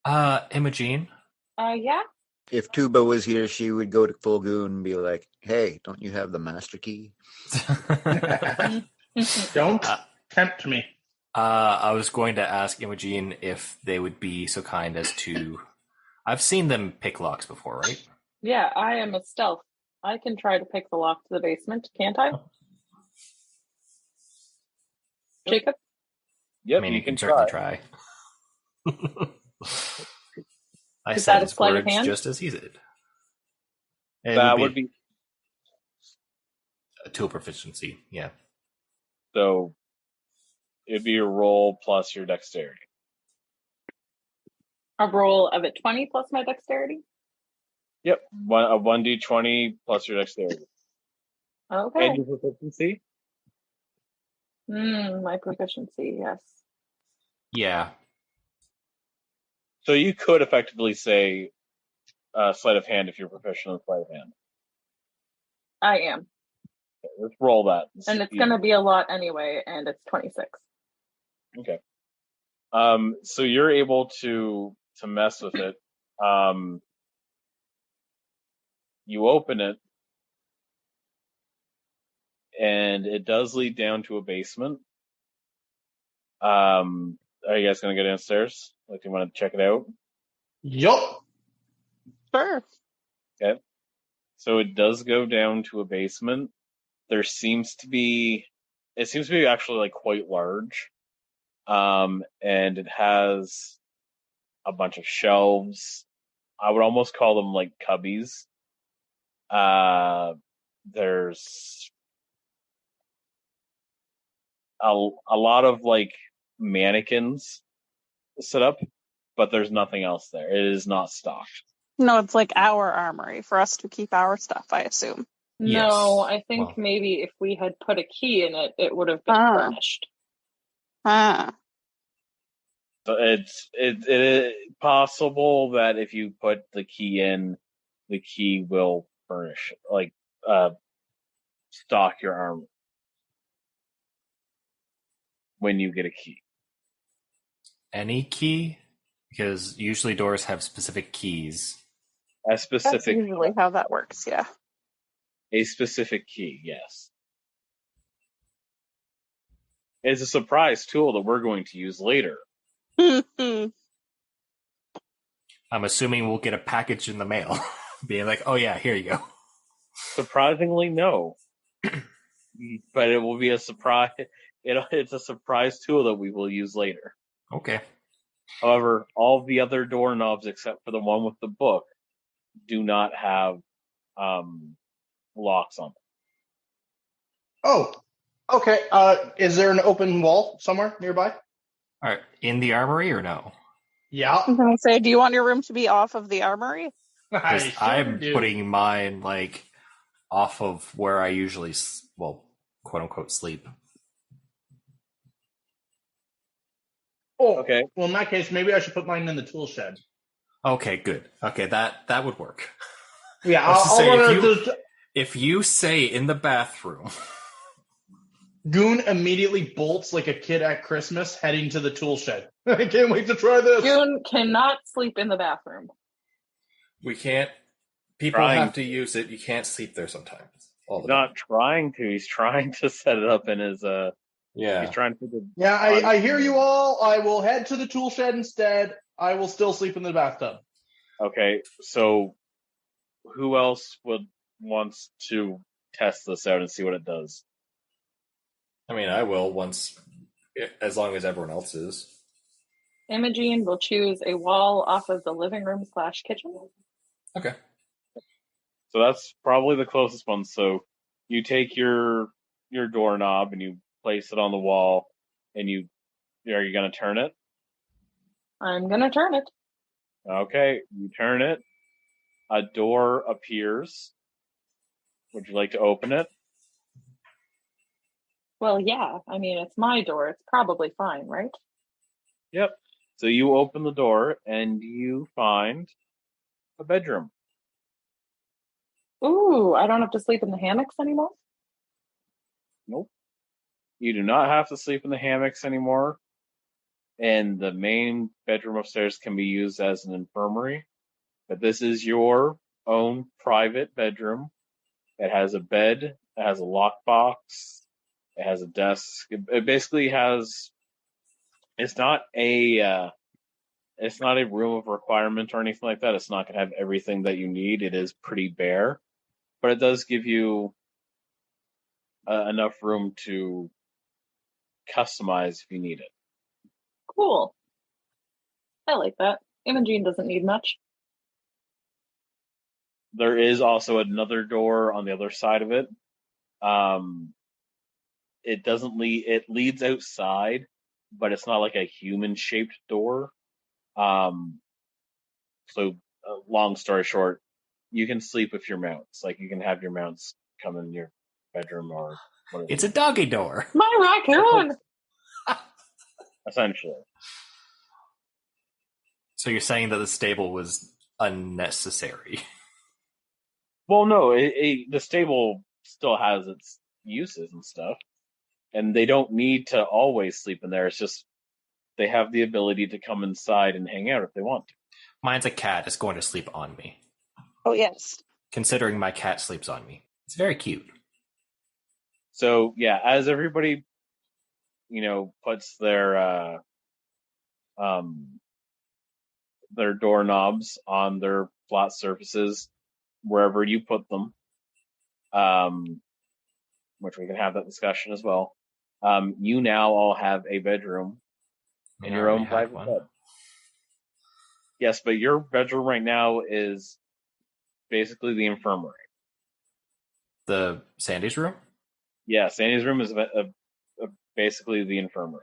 [SPEAKER 7] Imogene?
[SPEAKER 2] Yeah.
[SPEAKER 5] If Tuba was here, she would go to Fulgoon and be like, "Hey, don't you have the master key?"
[SPEAKER 3] Don't tempt me.
[SPEAKER 7] I was going to ask Imogene if they would be so kind as to... I've seen them pick locks before, right?
[SPEAKER 2] Yeah, I am a stealth. I can try to pick the lock to the basement, can't I? Jacob?
[SPEAKER 1] Yep,
[SPEAKER 7] I mean, you can
[SPEAKER 1] try.
[SPEAKER 7] certainly try. I
[SPEAKER 2] Is
[SPEAKER 7] said
[SPEAKER 2] that a
[SPEAKER 7] his
[SPEAKER 2] sleight of
[SPEAKER 7] words
[SPEAKER 2] hand?
[SPEAKER 7] just as he did. It
[SPEAKER 1] That would be
[SPEAKER 7] a tool proficiency, yeah.
[SPEAKER 1] so. It'd be your roll plus your dexterity.
[SPEAKER 2] A roll of a 20 plus my dexterity?
[SPEAKER 1] Yep, a 1d20 plus your dexterity.
[SPEAKER 2] Okay.
[SPEAKER 1] And your proficiency.
[SPEAKER 2] My proficiency, yes.
[SPEAKER 7] Yeah.
[SPEAKER 1] So you could effectively say sleight of hand if you're proficient in sleight of hand.
[SPEAKER 2] I am.
[SPEAKER 1] Okay, let's roll that.
[SPEAKER 2] And it's going to be a lot anyway, and it's 26.
[SPEAKER 1] Okay. So you're able to mess with it. You open it, and it does lead down to a basement. Are you guys gonna go downstairs? Like, do you want to check it out?
[SPEAKER 3] Yup.
[SPEAKER 4] Sure.
[SPEAKER 1] Okay. So it does go down to a basement. It seems to be actually like quite large. And it has a bunch of shelves. I would almost call them like cubbies. There's a lot of like mannequins set up, but there's nothing else there. It is not stocked.
[SPEAKER 4] No, it's like our armory for us to keep our stuff, I assume.
[SPEAKER 7] Yes.
[SPEAKER 2] No, I think
[SPEAKER 7] Well.
[SPEAKER 2] maybe if we had put a key in it, it would have been furnished.
[SPEAKER 4] Ah.
[SPEAKER 1] So it is possible that if you put the key in, the key will furnish, like, stock your armor when you get a key.
[SPEAKER 7] Any key? Because usually doors have specific keys.
[SPEAKER 1] A specific,
[SPEAKER 4] That's usually how that works, yeah.
[SPEAKER 1] a specific key, yes. It's a surprise tool that we're going to use later.
[SPEAKER 7] I'm assuming we'll get a package in the mail, being like, "Oh yeah, here you go."
[SPEAKER 1] Surprisingly, no. But it will be a surprise. It's a surprise tool that we will use later.
[SPEAKER 7] Okay.
[SPEAKER 1] However, all the other doorknobs except for the one with the book do not have locks on them.
[SPEAKER 3] Oh, okay. Is there an open wall somewhere nearby?
[SPEAKER 7] All right. In the armory or no?
[SPEAKER 3] Yeah,
[SPEAKER 4] I was going to say, do you want your room to be off of the armory?
[SPEAKER 3] I
[SPEAKER 7] 'Cause
[SPEAKER 3] sure
[SPEAKER 7] I'm
[SPEAKER 3] do.
[SPEAKER 7] putting mine like off of where I usually, quote unquote, sleep.
[SPEAKER 3] Oh,
[SPEAKER 1] Okay.
[SPEAKER 3] well, in that case, maybe I should put mine in the tool shed.
[SPEAKER 7] Okay, good. Okay, that would work.
[SPEAKER 3] Yeah,
[SPEAKER 7] I was to
[SPEAKER 3] I'll
[SPEAKER 7] say,
[SPEAKER 3] run out to
[SPEAKER 7] if you say in the bathroom,
[SPEAKER 3] Goon immediately bolts like a kid at Christmas, heading to the tool shed. I can't wait to try this.
[SPEAKER 2] June cannot sleep in the bathroom.
[SPEAKER 7] we can't. People
[SPEAKER 1] Trying
[SPEAKER 7] have to use it. You can't sleep there sometimes. All
[SPEAKER 1] He's
[SPEAKER 7] the time.
[SPEAKER 1] not trying to. He's trying to set it up in his.
[SPEAKER 7] Yeah.
[SPEAKER 1] He's trying to put the.
[SPEAKER 3] Yeah, I hear you all. I will head to the tool shed instead. I will still sleep in the bathtub.
[SPEAKER 1] Okay, so who else wants to test this out and see what it does?
[SPEAKER 7] I mean, I will once, as long as everyone else is.
[SPEAKER 2] Imogene will choose a wall off of the living room / kitchen.
[SPEAKER 7] Okay.
[SPEAKER 1] So that's probably the closest one. So you take your doorknob and you place it on the wall, and are you going to turn it?
[SPEAKER 2] I'm gonna turn it.
[SPEAKER 1] Okay, you turn it. A door appears. Would you like to open it?
[SPEAKER 2] Well, yeah. I mean, it's my door. It's probably fine, right?
[SPEAKER 1] Yep. So you open the door and you find a bedroom.
[SPEAKER 2] Ooh, I don't have to sleep in the hammocks anymore.
[SPEAKER 1] Nope. You do not have to sleep in the hammocks anymore. And the main bedroom upstairs can be used as an infirmary. But this is your own private bedroom. It has a bed. It has a lockbox. It has a desk. It basically has. It's not a room of requirement or anything like that. It's not going to have everything that you need. It is pretty bare, but it does give you enough room to customize if you need it.
[SPEAKER 2] Cool. I like that. Imogene doesn't need much.
[SPEAKER 1] There is also another door on the other side of it. It doesn't lead. It leads outside, but it's not like a human-shaped door. So, long story short, you can sleep with your mounts. Like you can have your mounts come in your bedroom or whatever.
[SPEAKER 7] It's a doggy door.
[SPEAKER 2] My raccoon!
[SPEAKER 1] Essentially.
[SPEAKER 7] So you're saying that the stable was unnecessary?
[SPEAKER 1] Well, no, the stable still has its uses and stuff, and they don't need to always sleep in there. It's just they have the ability to come inside and hang out if they want to.
[SPEAKER 7] Mine's a cat. It's going to sleep on me.
[SPEAKER 4] Oh, yes.
[SPEAKER 7] Considering my cat sleeps on me. It's very cute.
[SPEAKER 1] So, yeah, as everybody, puts their doorknobs on their flat surfaces, wherever you put them, which we can have that discussion as well. You now all have a bedroom in your own private bed. Yes, but your bedroom right now is basically the infirmary.
[SPEAKER 7] The Sandy's room?
[SPEAKER 1] Yeah, Sandy's room is basically the infirmary.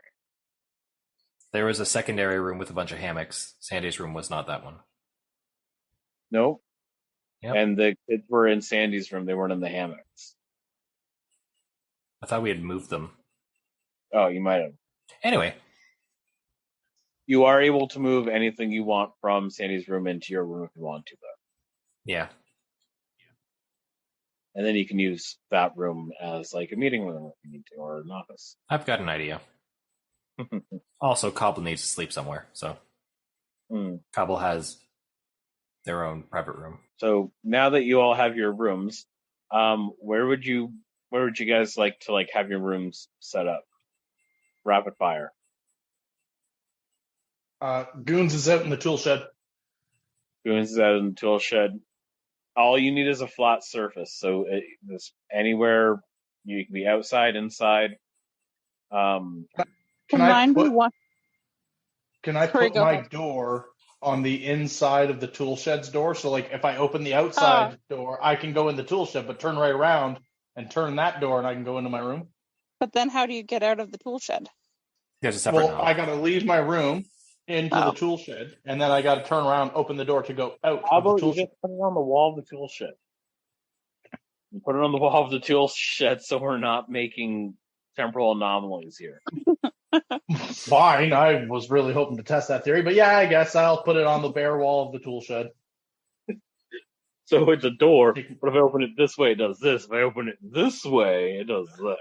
[SPEAKER 7] There was a secondary room with a bunch of hammocks. Sandy's room was not that one.
[SPEAKER 1] Nope.
[SPEAKER 7] Yep.
[SPEAKER 1] And the kids were in Sandy's room. They weren't in the hammocks.
[SPEAKER 7] I thought we had moved them.
[SPEAKER 1] Oh, you might have.
[SPEAKER 7] Anyway.
[SPEAKER 1] You are able to move anything you want from Sandy's room into your room if you want to, though.
[SPEAKER 7] Yeah.
[SPEAKER 1] And then you can use that room as like a meeting room if you need to, or an office.
[SPEAKER 7] I've got an idea. Also, Cobble needs to sleep somewhere, so Cobble has their own private room.
[SPEAKER 1] So now that you all have your rooms, where would you guys like to have your rooms set up? Rapid fire.
[SPEAKER 3] Goons is out in the tool shed.
[SPEAKER 1] Goons is out in the tool shed. All you need is a flat surface, so it's anywhere. You can be outside, inside.
[SPEAKER 3] Can I put my door on the inside of the tool shed's door? So, like, if I open the outside door, I can go in the tool shed, but turn right around and turn that door, and I can go into my room.
[SPEAKER 4] But then, how do you get out of the tool shed?
[SPEAKER 7] There's a separate knob.
[SPEAKER 3] I got to leave my room, into the tool shed, and then I got to turn around, open the door to go out
[SPEAKER 1] How
[SPEAKER 3] of the
[SPEAKER 1] about
[SPEAKER 3] tool
[SPEAKER 1] you
[SPEAKER 3] shed.
[SPEAKER 1] just put it on the wall of the tool shed? You put it on the wall of the tool shed so we're not making temporal anomalies here.
[SPEAKER 3] Fine, I was really hoping to test that theory, but yeah, I guess I'll put it on the bare wall of the tool shed.
[SPEAKER 1] So it's a door, but if I open it this way, it does this. If I open it this way, it does that.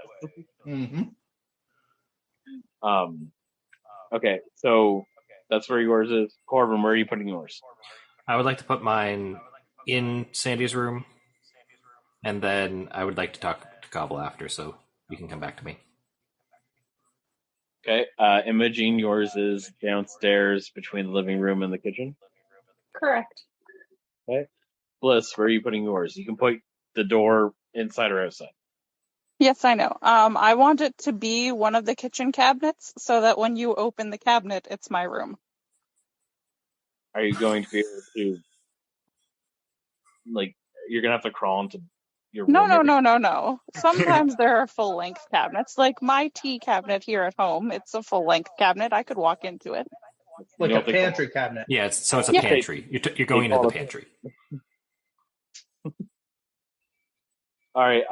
[SPEAKER 3] Mm-hmm.
[SPEAKER 1] Okay, so that's where yours is. Corbin, where are you putting yours?
[SPEAKER 7] I would like to put mine in Sandy's room, and then I would like to talk to Cobble after, so you can come back to me.
[SPEAKER 1] Okay, Imogene, yours is downstairs between the living room and the kitchen.
[SPEAKER 2] Correct.
[SPEAKER 1] Okay, Bliss, where are you putting yours? You can put the door inside or outside.
[SPEAKER 4] Yes, I know. I want it to be one of the kitchen cabinets so that when you open the cabinet, it's my room.
[SPEAKER 1] Are you going to be able to, like, you're gonna have to crawl into your
[SPEAKER 4] No,
[SPEAKER 1] room?
[SPEAKER 4] no. Sometimes there are full-length cabinets. Like my tea cabinet here at home, it's a full-length cabinet. I could walk into it.
[SPEAKER 3] Like
[SPEAKER 1] You
[SPEAKER 3] a
[SPEAKER 1] don't think-
[SPEAKER 3] pantry cabinet.
[SPEAKER 7] Yeah, so it's a
[SPEAKER 4] Yeah.
[SPEAKER 7] pantry. You're going into the pantry.
[SPEAKER 1] All right.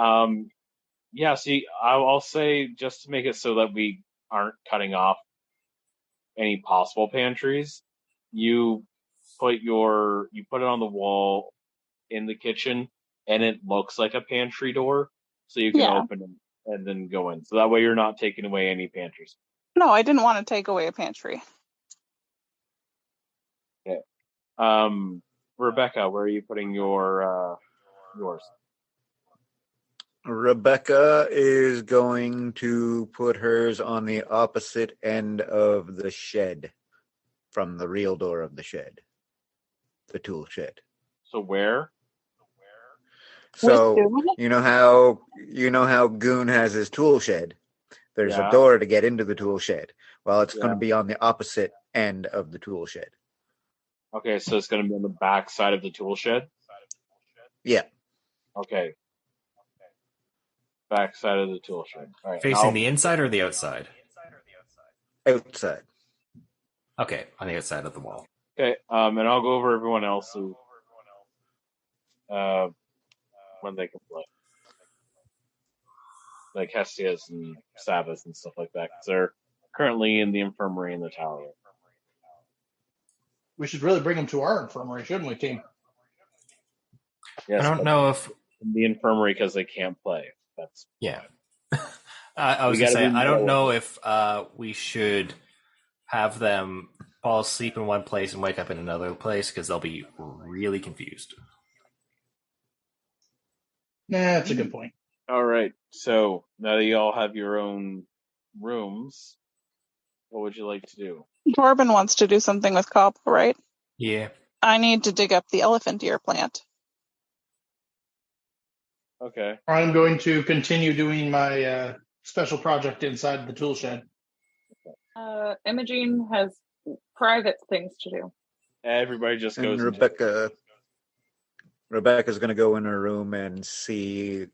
[SPEAKER 1] Yeah. See, I'll say just to make it so that we aren't cutting off any possible pantries, you put it on the wall in the kitchen, and it looks like a pantry door, so you can
[SPEAKER 4] Yeah.
[SPEAKER 1] open it and then go in. So that way you're not taking away any pantries.
[SPEAKER 4] No, I didn't want to take away a pantry.
[SPEAKER 1] Okay. Rebecca, where are you putting yours?
[SPEAKER 5] Rebecca is going to put hers on the opposite end of the shed from the real door of the shed, the tool shed.
[SPEAKER 1] So where?
[SPEAKER 5] So
[SPEAKER 4] Goon?
[SPEAKER 5] you know how Goon has his tool shed. There's
[SPEAKER 1] Yeah.
[SPEAKER 5] a door to get into the tool shed. Well, it's going
[SPEAKER 1] Yeah.
[SPEAKER 5] to be on the opposite end of the tool shed.
[SPEAKER 1] Okay, so it's going to be on the back side of the tool shed?
[SPEAKER 5] Yeah.
[SPEAKER 1] Okay. Back side of the tool shed. All right.
[SPEAKER 7] Facing the inside or the outside?
[SPEAKER 5] Outside.
[SPEAKER 7] Okay, on the outside of the wall.
[SPEAKER 1] Okay, and I'll go over everyone else's when they can play. Like Hestias and Sabbath and stuff like that, because they're currently in the infirmary in the tower.
[SPEAKER 3] We should really bring them to our infirmary, shouldn't we, team?
[SPEAKER 1] Yes,
[SPEAKER 7] I don't know if...
[SPEAKER 1] in the infirmary because they can't play. That's
[SPEAKER 7] Yeah. I was going to say, I don't know if we should have them fall asleep in one place and wake up in another place, because they'll be really confused.
[SPEAKER 3] Nah, that's a good point.
[SPEAKER 1] all right. So now that you all have your own rooms, what would you like to do?
[SPEAKER 4] Corbin wants to do something with Cobble, right?
[SPEAKER 7] Yeah.
[SPEAKER 4] I need to dig up the elephant ear plant.
[SPEAKER 1] Okay.
[SPEAKER 3] I'm going to continue doing my special project inside the tool shed.
[SPEAKER 2] Imogene has private things to do.
[SPEAKER 1] Everybody just
[SPEAKER 5] And
[SPEAKER 1] goes.
[SPEAKER 5] Rebecca's going to go in her room and see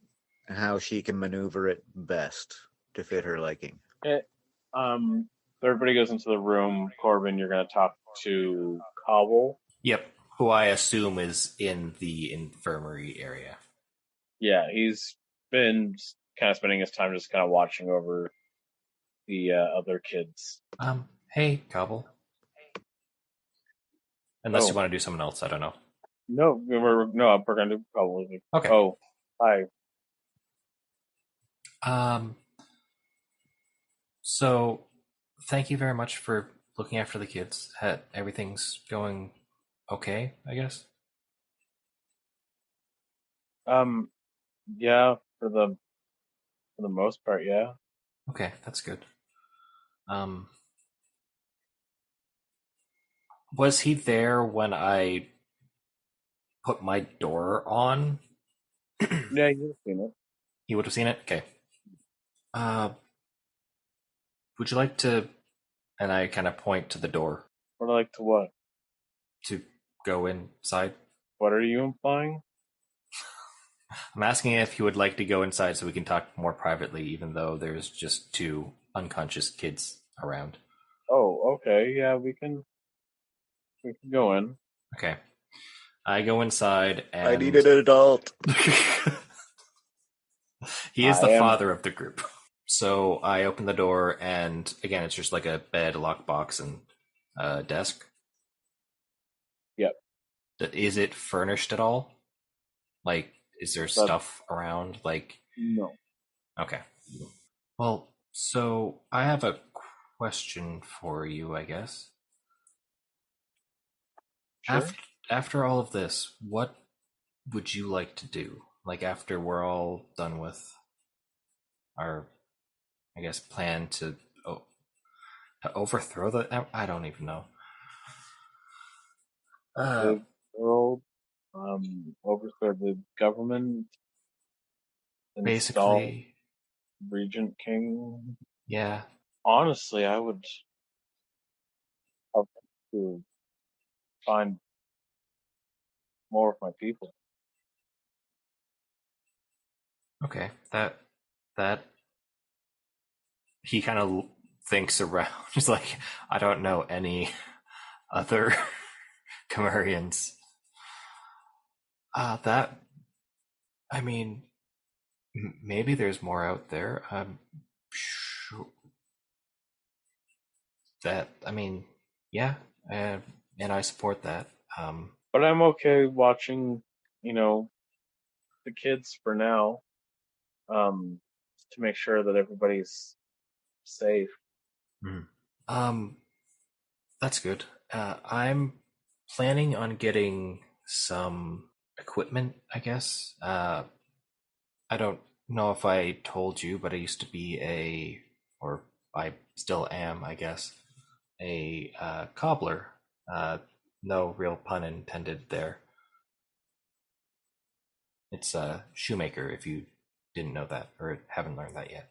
[SPEAKER 5] how she can maneuver it best to fit her liking.
[SPEAKER 1] Everybody goes into the room. Corbin, you're going to talk to Cobble.
[SPEAKER 7] Yep. Who I assume is in the infirmary area.
[SPEAKER 1] Yeah, he's been kind of spending his time just kind of watching over the other kids.
[SPEAKER 7] Hey, Cobble. Unless you want to do something else, I don't know.
[SPEAKER 1] No, we're going to do Cobble.
[SPEAKER 7] Okay.
[SPEAKER 1] Oh, hi.
[SPEAKER 7] So, thank you very much for looking after the kids. Everything's going okay, I guess?
[SPEAKER 1] Yeah, for the most part, yeah.
[SPEAKER 7] Okay, that's good. Was he there when I put my door on?
[SPEAKER 1] Yeah, you've seen it.
[SPEAKER 7] He would have seen it? Okay. Would you like to... And I kind of point to the door.
[SPEAKER 1] Or like to what?
[SPEAKER 7] To go inside?
[SPEAKER 1] What are you implying?
[SPEAKER 7] I'm asking if he would like to go inside so we can talk more privately, even though there's just two unconscious kids around.
[SPEAKER 1] Oh, okay. Yeah, we can go in.
[SPEAKER 7] Okay. I go inside
[SPEAKER 5] I
[SPEAKER 7] and
[SPEAKER 5] need an adult.
[SPEAKER 7] he is the
[SPEAKER 1] I am.
[SPEAKER 7] father of the group. So I open the door, and again, it's just like a bed, a lockbox, and a desk.
[SPEAKER 1] Yep.
[SPEAKER 7] Is it furnished at all? Like, is there
[SPEAKER 1] That
[SPEAKER 7] stuff around? Like,
[SPEAKER 1] no.
[SPEAKER 7] okay. Well, so I have a question for you, I guess.
[SPEAKER 1] Sure.
[SPEAKER 7] After all of this, what would you like to do? Like, after we're all done with our, I guess, plan to overthrow the. I don't even know.
[SPEAKER 1] The world, overthrow the government, install
[SPEAKER 7] Basically,
[SPEAKER 1] Regent King.
[SPEAKER 7] yeah.
[SPEAKER 1] Honestly, I would have to find more of my people.
[SPEAKER 7] Okay, that he kind of thinks around. He's like, I don't know any other Camarians. That I mean, maybe there's more out there. I'm sure that. I mean, yeah, and I support that.
[SPEAKER 1] But I'm okay watching, you know, the kids for now, um, to make sure that everybody's safe.
[SPEAKER 7] Mhm. um, that's good. I'm planning on getting some equipment, I guess. I don't know if I told you, but I used to be or I still am, I guess, a cobbler. No real pun intended there. It's a shoemaker, if you didn't know that or haven't learned that yet.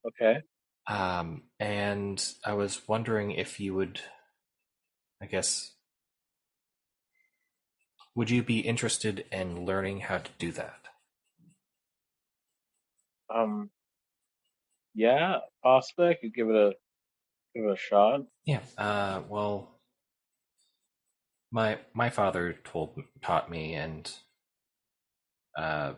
[SPEAKER 1] Okay.
[SPEAKER 7] And I was wondering if you would, I guess, would you be interested in learning how to do that?
[SPEAKER 1] Um, yeah, possibly I could give it a shot.
[SPEAKER 7] Yeah. Well, my father taught me, and uh,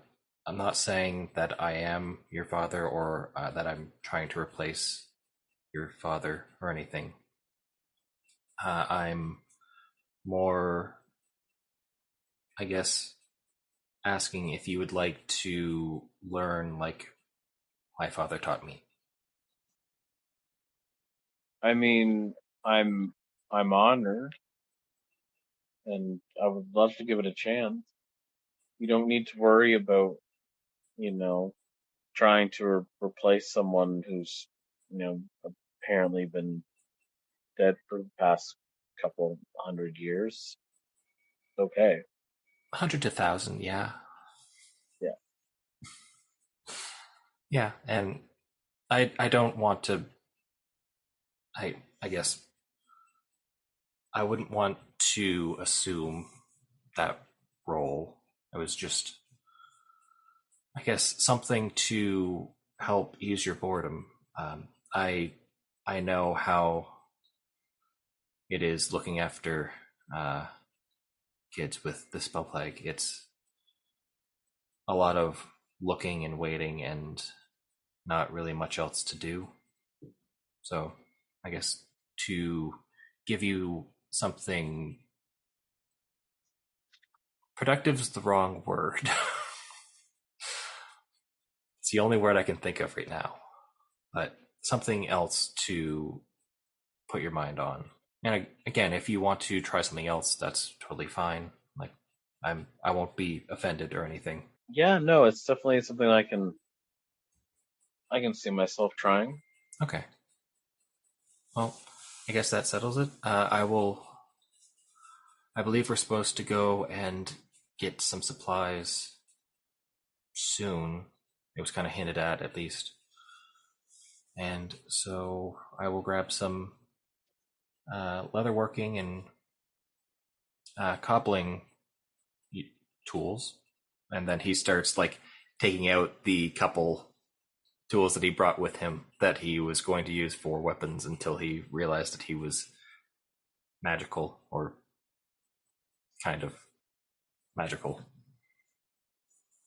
[SPEAKER 7] I'm not saying that I am your father or that I'm trying to replace your father or anything. I'm more, I guess, asking if you would like to learn like my father taught me.
[SPEAKER 1] I mean, I'm I'm honored, and I would love to give it a chance. You don't need to worry about, you know, trying to replace someone who's, you know, apparently been dead for the past couple 100 years. Okay.
[SPEAKER 7] 100 to 1,000, yeah.
[SPEAKER 1] Yeah.
[SPEAKER 7] Yeah, and I don't want to I guess I wouldn't want to assume that role. It was just, I guess, something to help ease your boredom. Um, I I know how it is looking after uh, kids with the spell plague. It's a lot of looking and waiting and not really much else to do. So I guess to give you something productive is the wrong word. It's the only word I can think of right now. But something else to put your mind on. And again, if you want to try something else, that's totally fine. Like I won't be offended or anything.
[SPEAKER 1] Yeah, no, it's definitely something I can see myself trying.
[SPEAKER 7] Okay. Well, I guess that settles it. I believe we're supposed to go and get some supplies soon. It was kind of hinted at least. And so I will grab some leatherworking and cobbling tools, and then he starts like taking out the couple tools that he brought with him that he was going to use for weapons until he realized that he was magical, or kind of magical.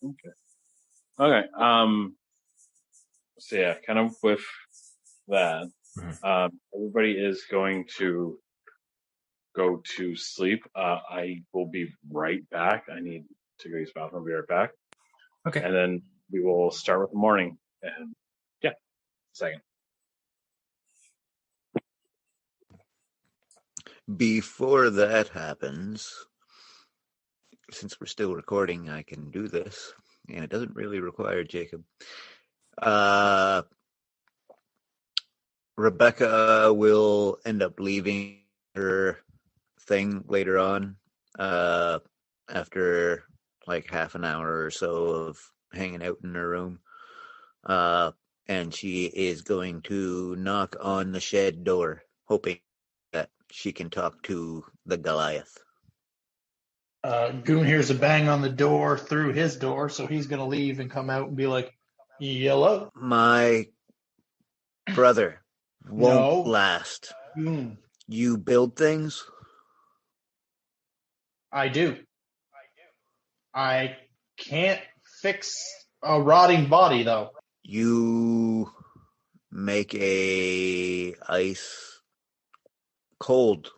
[SPEAKER 1] Okay. So yeah, kind of with that, everybody is going to go to sleep. I will be right back. I need to go use the bathroom. I'll be right back.
[SPEAKER 7] Okay.
[SPEAKER 1] And then we will start with the morning. And yeah, second.
[SPEAKER 5] Before that happens, since we're still recording, I can do this, and it doesn't really require Jacob. Rebecca will end up leaving her thing later on, after like half an hour or so of hanging out in her room. And she is going to knock on the shed door, hoping that she can talk to the Goliath.
[SPEAKER 3] Goon hears a bang on the door through his door, so he's going to leave and come out and be like, "Yellow."
[SPEAKER 5] My brother won't
[SPEAKER 3] No.
[SPEAKER 5] last.
[SPEAKER 3] Goon.
[SPEAKER 5] You build things?
[SPEAKER 3] I do. I can't fix a rotting body, though.
[SPEAKER 5] You make a ice cold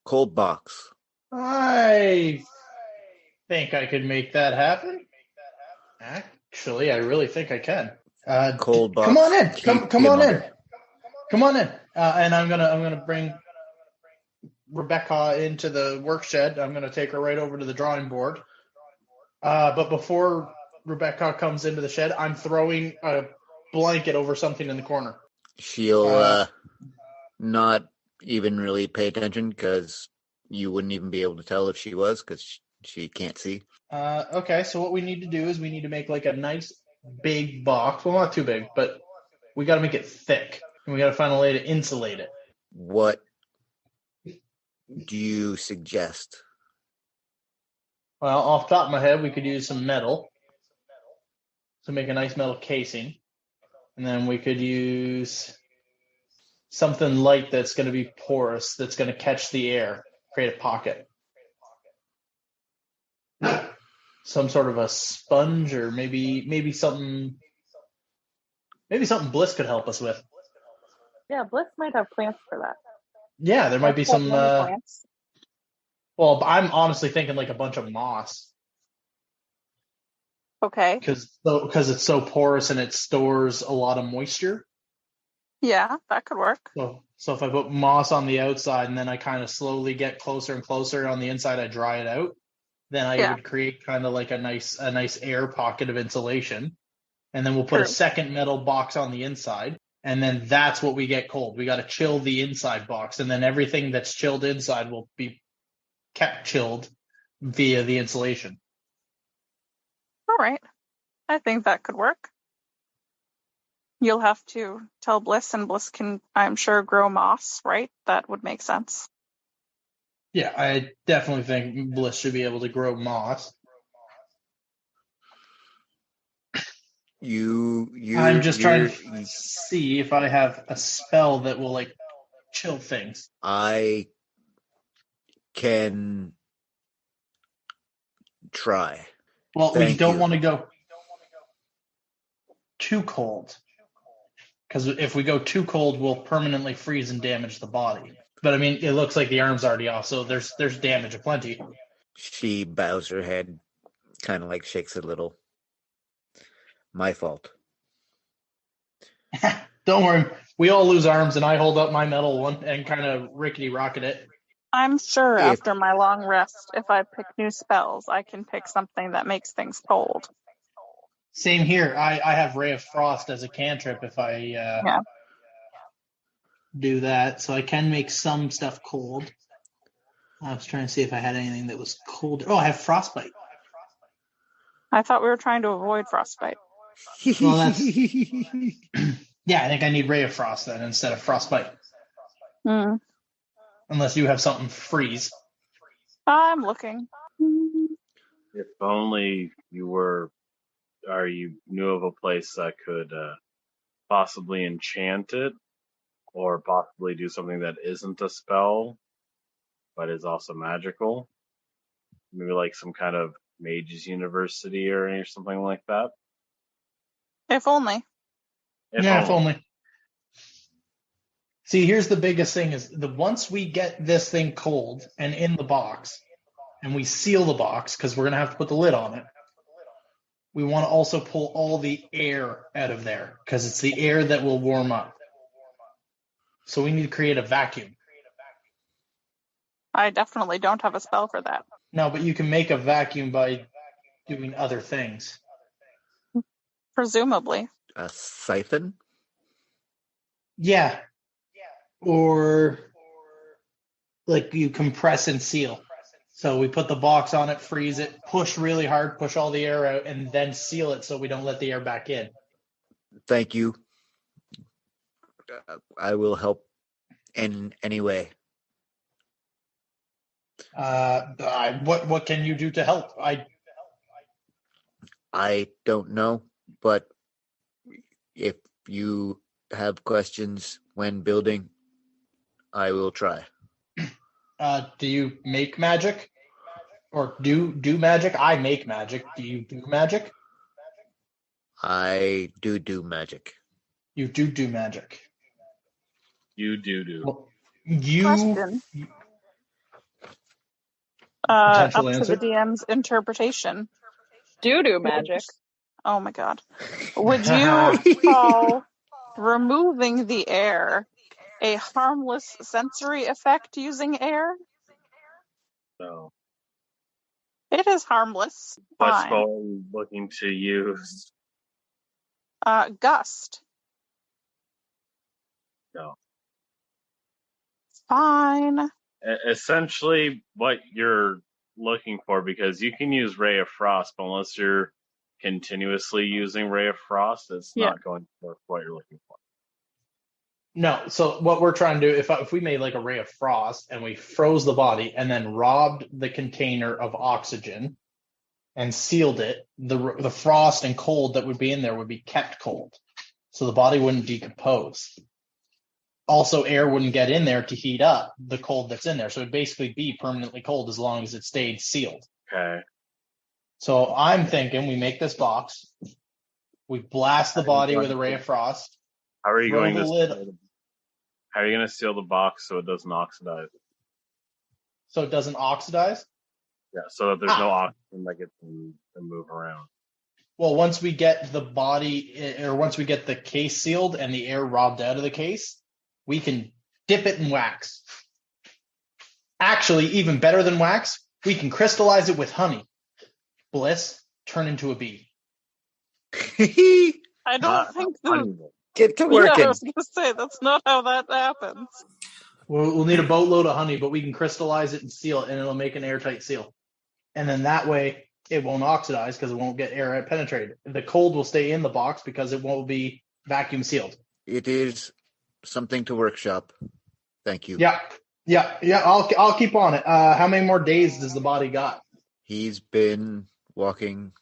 [SPEAKER 5] box.
[SPEAKER 3] I think I could make that happen. Actually, I really think I can.
[SPEAKER 5] Cold box.
[SPEAKER 3] Come on in.
[SPEAKER 5] Keep
[SPEAKER 3] Come
[SPEAKER 5] him
[SPEAKER 3] on in.
[SPEAKER 5] under.
[SPEAKER 3] Come on in. And I'm gonna bring Rebecca into the work shed. I'm gonna take her right over to the drawing board. But before Rebecca comes into the shed, I'm throwing a blanket over something in the corner.
[SPEAKER 5] She'll not even really pay attention because you wouldn't even be able to tell if she was, because she can't see.
[SPEAKER 3] Okay, so what we need to do is we need to make like a nice big box. Well, not too big, but we got to make it thick. And we got to find a way to insulate it.
[SPEAKER 5] What do you suggest?
[SPEAKER 3] Well, off the top of my head, we could use some metal to make a nice metal casing. And then we could use something light that's going to be porous, that's going to catch the air, create a pocket. Some sort of a sponge, or maybe something Bliss could help us with.
[SPEAKER 2] Yeah, Bliss might have plants for that.
[SPEAKER 3] Yeah, there might be some.
[SPEAKER 2] Plants.
[SPEAKER 3] Well, I'm honestly thinking like a bunch of moss,
[SPEAKER 4] Okay.
[SPEAKER 3] because it's so porous and it stores a lot of moisture.
[SPEAKER 4] Yeah, that could work.
[SPEAKER 3] So if I put moss on the outside and then I kind of slowly get closer and closer on the inside, I dry it out. Then I would create kind of like a nice air pocket of insulation. And then we'll put a second metal box on the inside. And then that's what we get cold. We got to chill the inside box. And then everything that's chilled inside will be kept chilled via the insulation.
[SPEAKER 4] All right. I think that could work. You'll have to tell Bliss, and Bliss can, I'm sure, grow moss, right? That would make sense.
[SPEAKER 3] Yeah, I definitely think Bliss should be able to grow moss. I'm just trying to see if I have a spell that will like chill things.
[SPEAKER 5] I can try.
[SPEAKER 3] Well, we don't want to go too cold, because if we go too cold, we'll permanently freeze and damage the body. But I mean, it looks like the arm's already off, so there's damage aplenty.
[SPEAKER 5] She bows her head, kind of like shakes a little. My fault.
[SPEAKER 3] Don't worry, we all lose arms, and I hold up my metal one and kind of rickety rocket it.
[SPEAKER 4] I'm sure after my long rest, if I pick new spells, I can pick something that makes things cold.
[SPEAKER 3] Same here. I have Ray of Frost as a cantrip if I do that, so I can make some stuff cold. I was trying to see if I had anything that was cold. Oh, I have Frostbite.
[SPEAKER 4] I thought we were trying to avoid frostbite.
[SPEAKER 3] Well, that's yeah. I think I need Ray of Frost then instead of Frostbite. Unless you have something freeze.
[SPEAKER 4] I'm looking.
[SPEAKER 1] If only you knew of a place that could possibly enchant it, or possibly do something that isn't a spell, but is also magical. Maybe like some kind of mages university or something like that.
[SPEAKER 4] If only.
[SPEAKER 3] If only. See, here's the biggest thing is once we get this thing cold and in the box, and we seal the box, because we're going to have to put the lid on it, we want to also pull all the air out of there, because it's the air that will warm up. So we need to create a vacuum.
[SPEAKER 4] I definitely don't have a spell for that.
[SPEAKER 3] No, but you can make a vacuum by doing other things.
[SPEAKER 4] Presumably.
[SPEAKER 5] A siphon?
[SPEAKER 3] Yeah. Or like you compress and seal. So we put the box on it, freeze it, push really hard, push all the air out, and then seal it so we don't let the air back in.
[SPEAKER 5] Thank you. I will help in any way.
[SPEAKER 3] What can you do to help?
[SPEAKER 5] I don't know, but if you have questions when building, I will try.
[SPEAKER 3] Do you make magic? Or do magic? I make magic. Do you do magic?
[SPEAKER 5] I do magic.
[SPEAKER 3] You do magic.
[SPEAKER 1] You do.
[SPEAKER 3] Well, you
[SPEAKER 4] Question.
[SPEAKER 3] Potential
[SPEAKER 4] Up
[SPEAKER 3] answer?
[SPEAKER 4] to the DM's interpretation.
[SPEAKER 2] Do magic.
[SPEAKER 4] Oh my god. Would you call removing the air a harmless sensory effect using air?
[SPEAKER 1] So
[SPEAKER 4] It is harmless.
[SPEAKER 1] what
[SPEAKER 4] Fine.
[SPEAKER 1] spell are you looking to use?
[SPEAKER 4] Gust.
[SPEAKER 1] No.
[SPEAKER 4] Fine.
[SPEAKER 1] Essentially, what you're looking for, because you can use Ray of Frost, but unless you're continuously using Ray of Frost, it's
[SPEAKER 4] Yeah.
[SPEAKER 1] not going to work what you're looking for.
[SPEAKER 3] No, so what we're trying to do, if we made like a ray of frost and we froze the body and then robbed the container of oxygen and sealed it, the frost and cold that would be in there would be kept cold, so the body wouldn't decompose. Also, air wouldn't get in there to heat up the cold that's in there, so it'd basically be permanently cold as long as it stayed sealed.
[SPEAKER 1] Okay.
[SPEAKER 3] So I'm thinking we make this box, we blast the body with a ray of frost.
[SPEAKER 1] How are you
[SPEAKER 3] Throw
[SPEAKER 1] going
[SPEAKER 3] the
[SPEAKER 1] to
[SPEAKER 3] lid-
[SPEAKER 1] How are you going to seal the box so it doesn't oxidize?
[SPEAKER 3] So it doesn't oxidize.
[SPEAKER 1] Yeah, so that there's no oxygen that gets to move around.
[SPEAKER 3] Well, once we get the body, or once we get the case sealed and the air robbed out of the case, we can dip it in wax. Actually, even better than wax, we can crystallize it with honey. Bliss, turn into a bee.
[SPEAKER 4] I don't think the...
[SPEAKER 1] Unbelievable.
[SPEAKER 5] Get to
[SPEAKER 4] Yeah,
[SPEAKER 5] working.
[SPEAKER 4] I was going to say, that's not how that happens.
[SPEAKER 3] We'll need a boatload of honey, but we can crystallize it and seal it, and it'll make an airtight seal. And then that way, it won't oxidize because it won't get air penetrated. The cold will stay in the box because it won't be vacuum sealed.
[SPEAKER 5] It is something to workshop. Thank you.
[SPEAKER 3] Yeah. I'll keep on it. How many more days does the body got?
[SPEAKER 5] He's been walking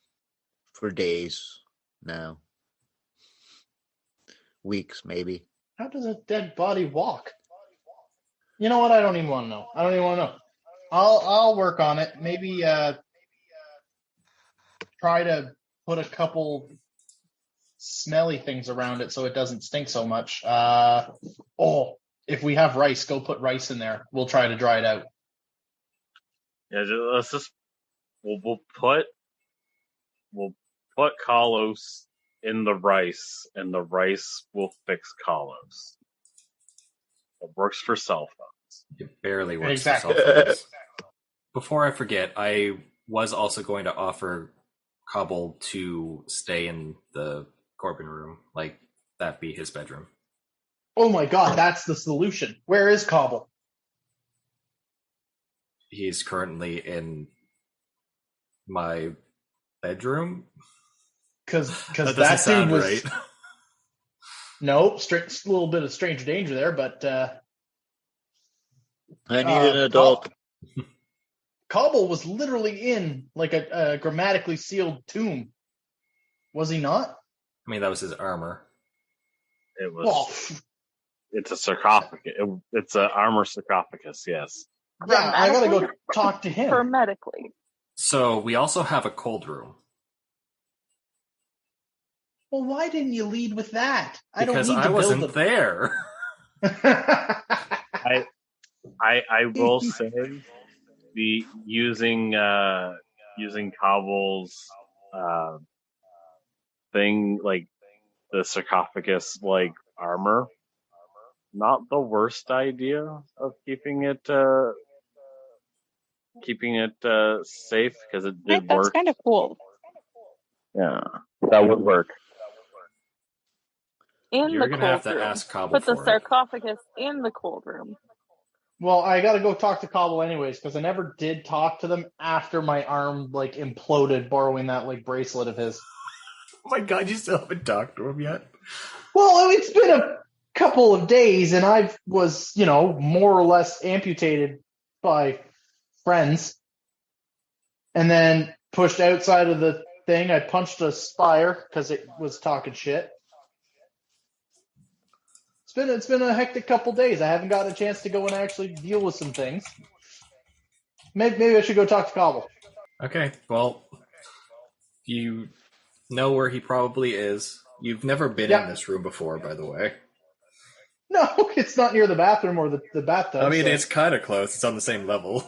[SPEAKER 5] for days now. Weeks, maybe.
[SPEAKER 3] How does a dead body walk? You know what? I don't even want to know. I'll work on it. Maybe try to put a couple smelly things around it so it doesn't stink so much. If we have rice, go put rice in there. We'll try to dry it out.
[SPEAKER 1] Yeah, let's just we'll put Kalos in the rice, and the rice will fix Kalos. It works for cell phones.
[SPEAKER 7] It barely works
[SPEAKER 3] Exactly.
[SPEAKER 7] for cell phones. Before I forget, I was also going to offer Cobble to stay in the Corbin room, like that be his bedroom.
[SPEAKER 3] Oh my god, that's the solution. Where is Cobble?
[SPEAKER 7] He's currently in my bedroom.
[SPEAKER 3] Because
[SPEAKER 7] That
[SPEAKER 3] that,
[SPEAKER 7] doesn't sound
[SPEAKER 3] dude was
[SPEAKER 7] right.
[SPEAKER 3] no a little bit of stranger danger there, but
[SPEAKER 5] I need an adult.
[SPEAKER 3] Cobble was literally in like a grammatically sealed tomb. Was he not?
[SPEAKER 7] I mean, that was his armor.
[SPEAKER 1] It was.
[SPEAKER 3] Well,
[SPEAKER 1] It's a sarcophagus. It's an armor sarcophagus. Yes.
[SPEAKER 3] yeah, I gotta go
[SPEAKER 2] Grammatically
[SPEAKER 3] talk to him.
[SPEAKER 2] or medically?
[SPEAKER 7] So we also have a cold room
[SPEAKER 3] Well, why didn't you lead with that? I don't
[SPEAKER 7] because
[SPEAKER 3] need
[SPEAKER 7] I
[SPEAKER 3] to
[SPEAKER 7] wasn't
[SPEAKER 3] build
[SPEAKER 7] there.
[SPEAKER 1] I will say the using Cobble's thing, like the sarcophagus like armor, not the worst idea of keeping it safe, because it
[SPEAKER 4] Right,
[SPEAKER 1] did
[SPEAKER 4] that's
[SPEAKER 1] work.
[SPEAKER 4] kind of cool.
[SPEAKER 1] Yeah, that would work.
[SPEAKER 2] In
[SPEAKER 7] You're
[SPEAKER 2] the
[SPEAKER 7] gonna
[SPEAKER 2] cold
[SPEAKER 7] have to
[SPEAKER 2] room.
[SPEAKER 7] ask Cobble
[SPEAKER 2] Put the
[SPEAKER 7] for it.
[SPEAKER 2] sarcophagus in the cold room.
[SPEAKER 3] Well, I gotta go talk to Cobble anyways, because I never did talk to them after my arm like imploded, borrowing that like bracelet of his.
[SPEAKER 7] Oh my god, you still haven't talked to him yet?
[SPEAKER 3] Well, it's been a couple of days, and I was, more or less amputated by friends, and then pushed outside of the thing. I punched a spire because it was talking shit. It's been a hectic couple days. I haven't gotten a chance to go and actually deal with some things. Maybe I should go talk to Cobble.
[SPEAKER 7] Okay, well, you know where he probably is. You've never been in this room before, by the way.
[SPEAKER 3] No, it's not near the bathroom or the bathtub.
[SPEAKER 7] I mean,
[SPEAKER 3] so.
[SPEAKER 7] it's kind of close. It's on the same level.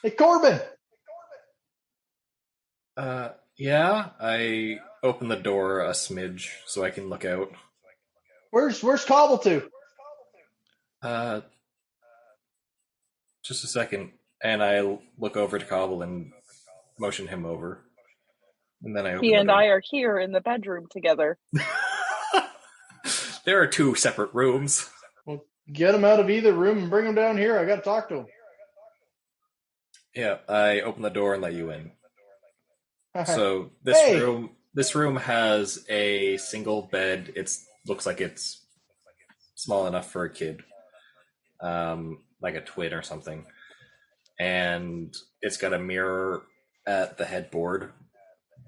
[SPEAKER 3] Hey, Corbin!
[SPEAKER 7] Yeah, I open the door a smidge so I can look out.
[SPEAKER 3] Where's Cobble to?
[SPEAKER 7] Just a second. And I look over to Cobble and motion him over. And then I open
[SPEAKER 2] He
[SPEAKER 7] the
[SPEAKER 2] and
[SPEAKER 7] door.
[SPEAKER 2] I are here in the bedroom together.
[SPEAKER 7] There are two separate rooms.
[SPEAKER 3] Well, get him out of either room and bring him down here. I got to talk to him.
[SPEAKER 7] Yeah, I open the door and let you in. So
[SPEAKER 3] Hey!
[SPEAKER 7] this room has a single bed. It looks like it's small enough for a kid, like a twin or something. And it's got a mirror at the headboard,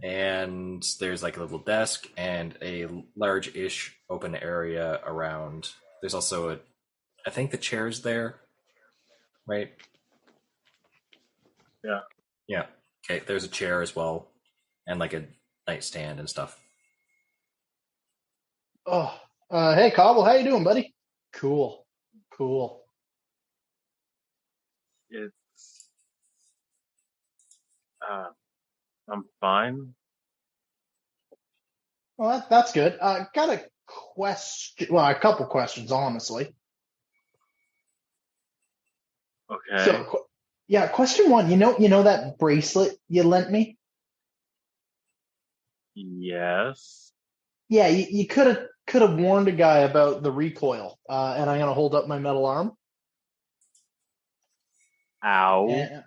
[SPEAKER 7] and there's like a little desk and a large-ish open area around. There's also I think the chair's there, right?
[SPEAKER 1] Yeah.
[SPEAKER 7] Yeah. Okay, there's a chair as well, and like a nightstand and stuff.
[SPEAKER 3] Oh, hey, Cobble, how you doing, buddy? Cool.
[SPEAKER 1] It's I'm fine.
[SPEAKER 3] Well, that's good. Got a question. Well, a couple questions, honestly.
[SPEAKER 1] Okay.
[SPEAKER 3] So, yeah, question one. You know that bracelet you lent me?
[SPEAKER 1] Yes.
[SPEAKER 3] Yeah, you could have warned a guy about the recoil. And I'm gonna hold up my metal arm.
[SPEAKER 1] Ow.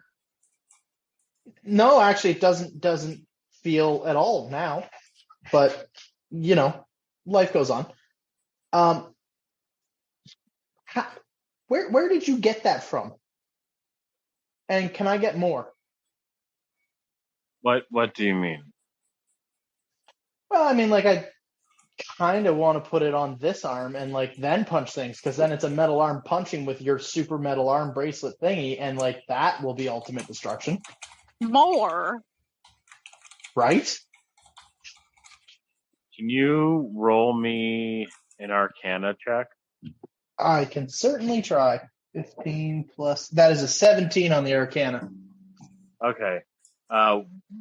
[SPEAKER 3] No, actually, it doesn't feel at all now. But life goes on. Where did you get that from? And can I get more?
[SPEAKER 1] What do you mean?
[SPEAKER 3] Well, I mean, like, I kind of want to put it on this arm and like then punch things, because then it's a metal arm punching with your super metal arm bracelet thingy, and like that will be ultimate destruction,
[SPEAKER 4] More.
[SPEAKER 3] right?
[SPEAKER 1] Can you roll me an Arcana check?
[SPEAKER 3] I can certainly try. 15 plus, that is a 17 on the Arcana.
[SPEAKER 1] Okay.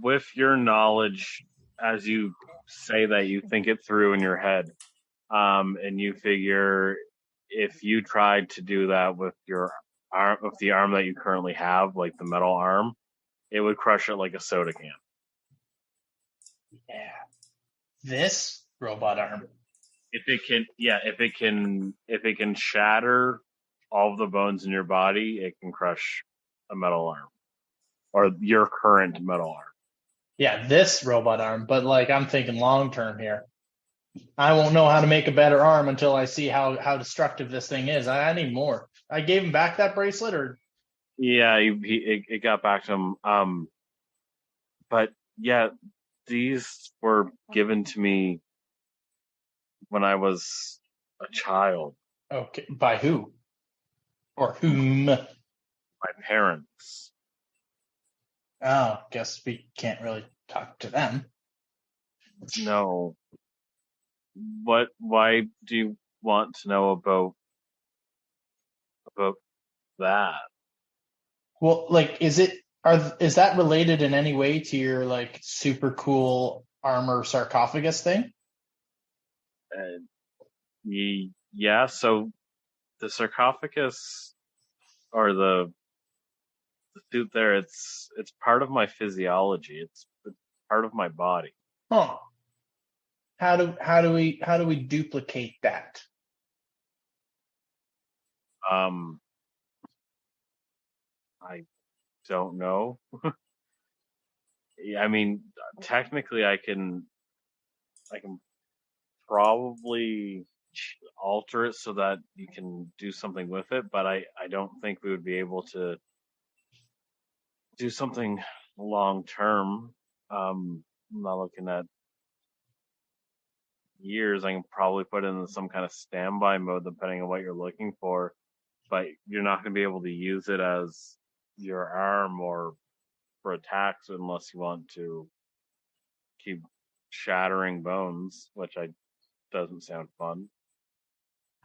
[SPEAKER 1] With your knowledge, as you say that, you think it through in your head, and you figure if you tried to do that with your arm, with the arm that you currently have, like the metal arm, it would crush it like a soda can.
[SPEAKER 3] Yeah. This robot arm.
[SPEAKER 1] If it can shatter all of the bones in your body, it can crush a metal arm, or your current metal arm.
[SPEAKER 3] Yeah, this robot arm, but like I'm thinking long term here. I won't know how to make a better arm until I see how destructive this thing is. I need more. I gave him back that bracelet, or
[SPEAKER 1] Yeah, it got back to him. But yeah, these were given to me when I was a child.
[SPEAKER 3] Okay, by who or whom?
[SPEAKER 1] My parents.
[SPEAKER 3] Oh, guess we can't really talk to them.
[SPEAKER 1] No. Why do you want to know about that?
[SPEAKER 3] Well, like, is that related in any way to your like super cool armor sarcophagus thing?
[SPEAKER 1] Yeah, so the sarcophagus or the suit there, it's part of my physiology. It's part of my body.
[SPEAKER 3] Huh. How do we duplicate that?
[SPEAKER 1] Um, I don't know. I mean, technically, I can probably alter it so that you can do something with it, but I don't think we would be able to do something long term. I'm not looking at years. I can probably put it in some kind of standby mode depending on what you're looking for, but you're not going to be able to use it as your arm or for attacks unless you want to keep shattering bones, which I doesn't sound fun.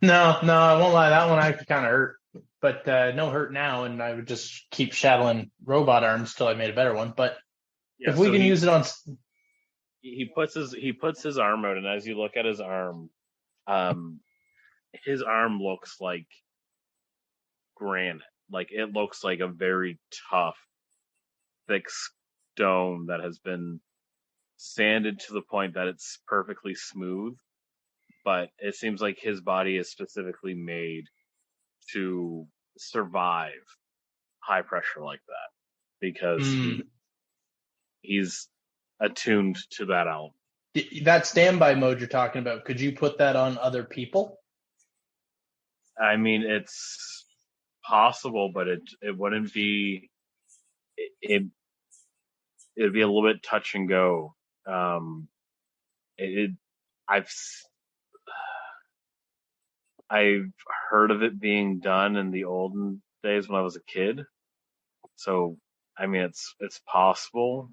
[SPEAKER 3] No, I won't lie. That one actually kind of hurt, but no hurt now, and I would just keep shattling robot arms till I made a better one. But
[SPEAKER 1] Yeah,
[SPEAKER 3] if we
[SPEAKER 1] so
[SPEAKER 3] can use it on,
[SPEAKER 1] he puts his arm out, and as you look at um, his arm looks like granite. Like it looks like a very tough, thick stone that has been sanded to the point that it's perfectly smooth. But it seems like his body is specifically made to survive high pressure like that because he's attuned to that element.
[SPEAKER 3] that standby mode you're talking about, could you put that on other people?
[SPEAKER 1] I mean, it's possible, but it wouldn't be it. It'd be a little bit touch and go. It I've I've heard of it being done in the olden days when I was a kid. So I mean, it's possible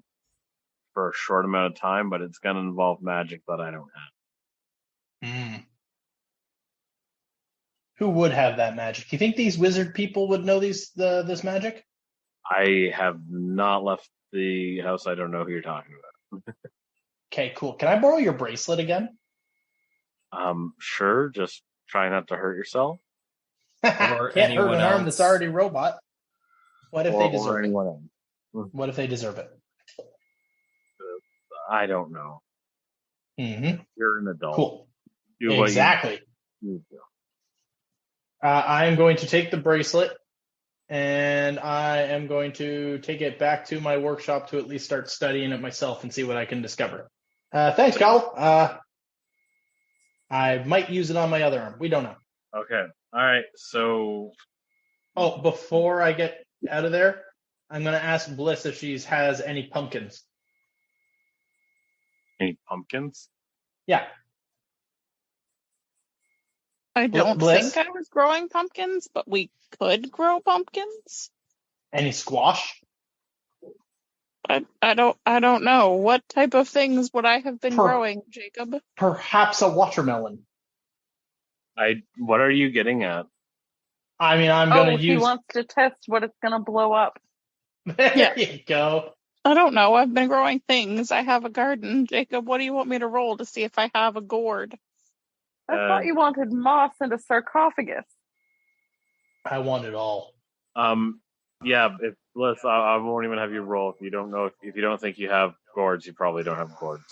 [SPEAKER 1] for a short amount of time, but it's going to involve magic that I don't have.
[SPEAKER 3] Who would have that magic? Do you think these wizard people would know this magic?
[SPEAKER 1] I have not left the house. I don't know who you're talking about.
[SPEAKER 3] Okay, cool. Can I borrow your bracelet again?
[SPEAKER 1] Sure. Just try not to hurt yourself.
[SPEAKER 7] Or
[SPEAKER 3] Can't hurt an arm
[SPEAKER 7] else.
[SPEAKER 3] that's already robot. What if they
[SPEAKER 1] Or
[SPEAKER 3] deserve it?
[SPEAKER 1] anyone else.
[SPEAKER 3] What if they deserve it?
[SPEAKER 1] I don't know.
[SPEAKER 3] Mm-hmm.
[SPEAKER 1] You're an adult.
[SPEAKER 3] Cool.
[SPEAKER 1] Do what
[SPEAKER 3] Exactly.
[SPEAKER 1] you do.
[SPEAKER 3] I am going to take the bracelet and I am going to take it back to my workshop to at least start studying it myself and see what I can discover. Thanks, Kyle. I might use it on my other arm. We don't know.
[SPEAKER 1] Okay. All right. So.
[SPEAKER 3] Oh, before I get out of there, I'm going to ask Bliss if she has any pumpkins.
[SPEAKER 1] Any pumpkins?
[SPEAKER 3] Yeah.
[SPEAKER 4] I don't
[SPEAKER 3] Bliss?
[SPEAKER 4] think I was growing pumpkins, but we could grow pumpkins.
[SPEAKER 3] Any squash?
[SPEAKER 4] I don't know. What type of things would I have been growing, Jacob?
[SPEAKER 3] Perhaps a watermelon.
[SPEAKER 1] What are you getting at?
[SPEAKER 3] I mean, I'm going to use...
[SPEAKER 2] he wants to test what it's going to blow up.
[SPEAKER 3] There you go.
[SPEAKER 4] I don't know. I've been growing things. I have a garden. Jacob, what do you want me to roll to see if I have a gourd?
[SPEAKER 2] I thought you wanted moss and a sarcophagus.
[SPEAKER 3] I want it all.
[SPEAKER 1] Yeah, if Bliss, I won't even have you roll if you don't know if you don't think you have gourds, you probably don't have gourds.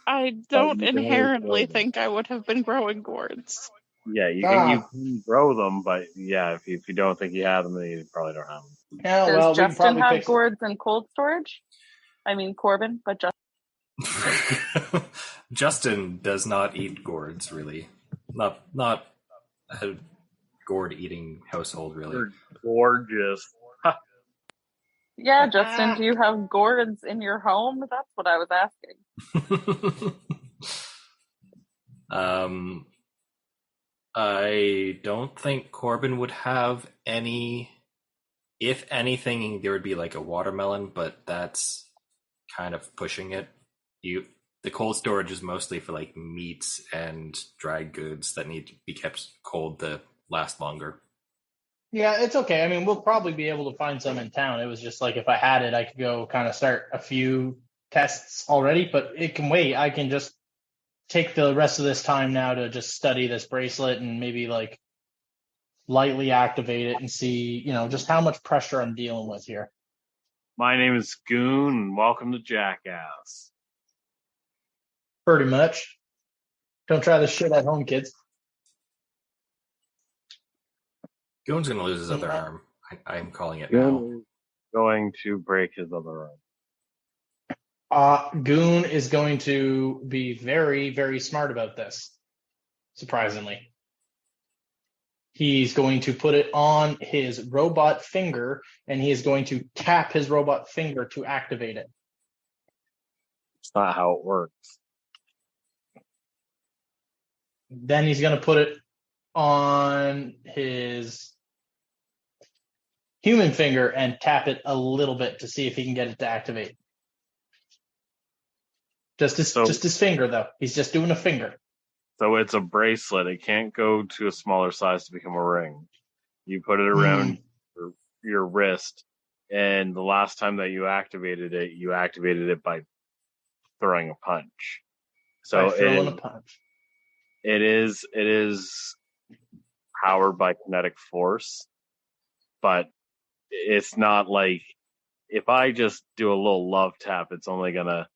[SPEAKER 4] I don't inherently think I would have been growing gourds.
[SPEAKER 1] Yeah, you can grow them, but yeah, if you don't think you have them, then you probably don't have them.
[SPEAKER 3] Yeah,
[SPEAKER 2] Does Justin have gourds in cold storage? I mean Corbin, but Justin.
[SPEAKER 7] Justin does not eat gourds, really. Not a gourd eating household, really.
[SPEAKER 1] They're gorgeous.
[SPEAKER 2] Yeah, Justin, do you have gourds in your home? That's what I was asking.
[SPEAKER 7] Um, I don't think Corbin would have any. If anything, there would be like a watermelon, but that's kind of pushing it. The cold storage is mostly for like meats and dried goods that need to be kept cold to last longer.
[SPEAKER 3] Yeah, it's okay. I mean, we'll probably be able to find some in town. It was just like if I had it, I could go kind of start a few tests already, but it can wait. I can just take the rest of this time now to just study this bracelet and maybe like lightly activate it and see, just how much pressure I'm dealing with here.
[SPEAKER 1] My name is Goon, and welcome to Jackass.
[SPEAKER 3] Pretty much. Don't try this shit at home, kids.
[SPEAKER 7] Goon's going to lose his other arm. I'm calling it now.
[SPEAKER 1] Goon is going to break his other arm.
[SPEAKER 3] Goon is going to be very, very smart about this, surprisingly. He's going to put it on his robot finger, and he is going to tap his robot finger to activate it.
[SPEAKER 1] It's not how it works.
[SPEAKER 3] Then he's going to put it on his human finger and tap it a little bit to see if he can get it to activate. Just his finger, though. He's just doing a finger.
[SPEAKER 1] So it's a bracelet. It can't go to a smaller size to become a ring. You put it around your wrist, and the last time that you activated it by throwing a punch. So
[SPEAKER 3] by throwing a punch.
[SPEAKER 1] It is powered by kinetic force, but it's not like if I just do a little love tap, it's only gonna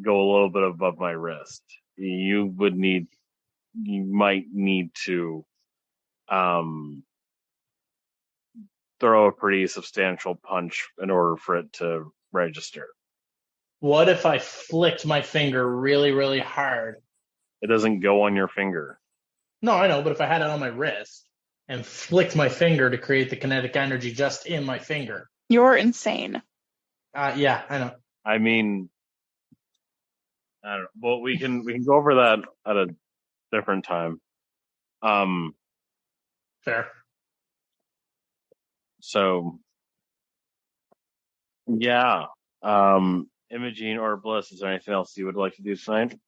[SPEAKER 1] go a little bit above my wrist. You might need to throw a pretty substantial punch in order for it to register.
[SPEAKER 3] What if I flicked my finger really, really hard?
[SPEAKER 1] It doesn't go on your finger.
[SPEAKER 3] No, I know, but if I had it on my wrist and flicked my finger to create the kinetic energy just in my finger.
[SPEAKER 4] You're insane.
[SPEAKER 3] Yeah, I know.
[SPEAKER 1] I mean, I don't know. Well, we can go over that at a different time.
[SPEAKER 3] Fair.
[SPEAKER 1] So, yeah. Imogene or Bliss, is there anything else you would like to do tonight?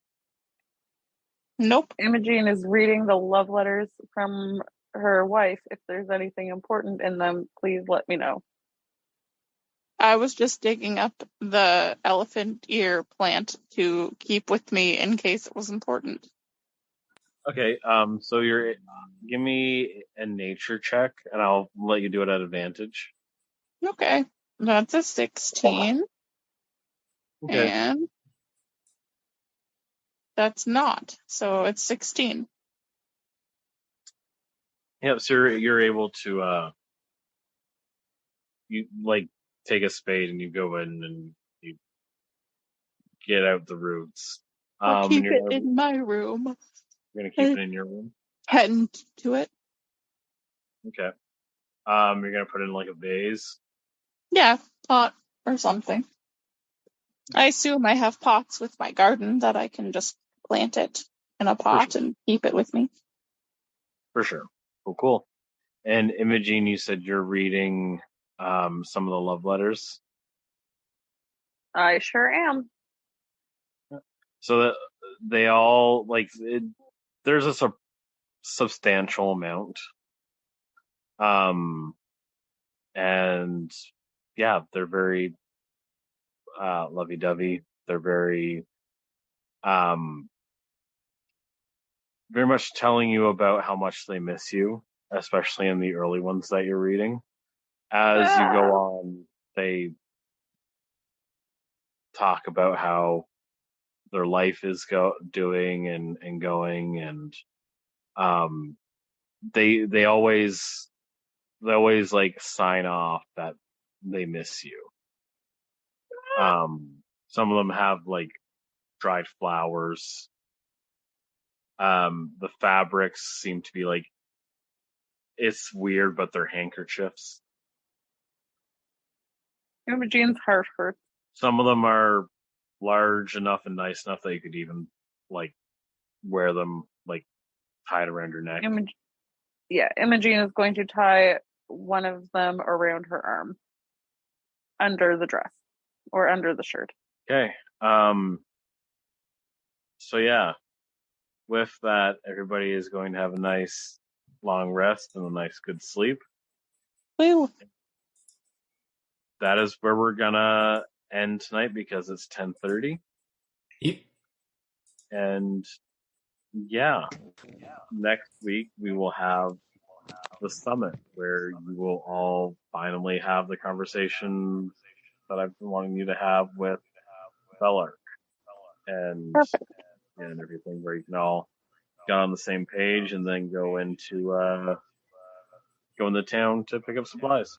[SPEAKER 4] Nope.
[SPEAKER 2] Imogene is reading the love letters from her wife. If there's anything important in them, please let me know.
[SPEAKER 4] I was just digging up the elephant ear plant to keep with me in case it was important.
[SPEAKER 1] Okay, so give me a nature check, and I'll let you do it at advantage.
[SPEAKER 4] Okay. That's a 16.
[SPEAKER 1] Okay.
[SPEAKER 4] And that's not. So it's 16.
[SPEAKER 1] Yep, so you're able to you like take a spade and you go in and you get out the roots.
[SPEAKER 4] I'll keep it in my room.
[SPEAKER 1] You're gonna keep it in your room?
[SPEAKER 4] Heading to it.
[SPEAKER 1] Okay. You're gonna put it in like a vase?
[SPEAKER 4] Yeah, pot or something. I assume I have pots with my garden that I can just plant it in a pot and keep it with me.
[SPEAKER 1] For sure. Cool. And Imogene, you said you're reading some of the love letters?
[SPEAKER 2] I sure am.
[SPEAKER 1] So that they all there's a substantial amount. And yeah, they're very lovey-dovey. They're very very much telling you about how much they miss you, especially in the early ones that you're reading. As you go on, they talk about how their life is doing and going, and they always like sign off that they miss you. Some of them have like dried flowers. The fabrics seem to be like, it's weird, but they're handkerchiefs.
[SPEAKER 2] Imogene's heart hurts.
[SPEAKER 1] Some of them are large enough and nice enough that you could even like wear them like tied around her neck.
[SPEAKER 2] Imogene is going to tie one of them around her arm under the dress or under the shirt.
[SPEAKER 1] Okay. So yeah, with that, everybody is going to have a nice long rest and a nice good sleep.
[SPEAKER 4] Woo.
[SPEAKER 1] That is where we're gonna end tonight because it's 10:30.
[SPEAKER 7] Yep.
[SPEAKER 1] And yeah, next week we will have the summit where you will all finally have the conversation that I've been wanting you to have with Bellark and
[SPEAKER 4] Perfect.
[SPEAKER 1] everything, where you can all get on the same page and then go into town to pick up supplies.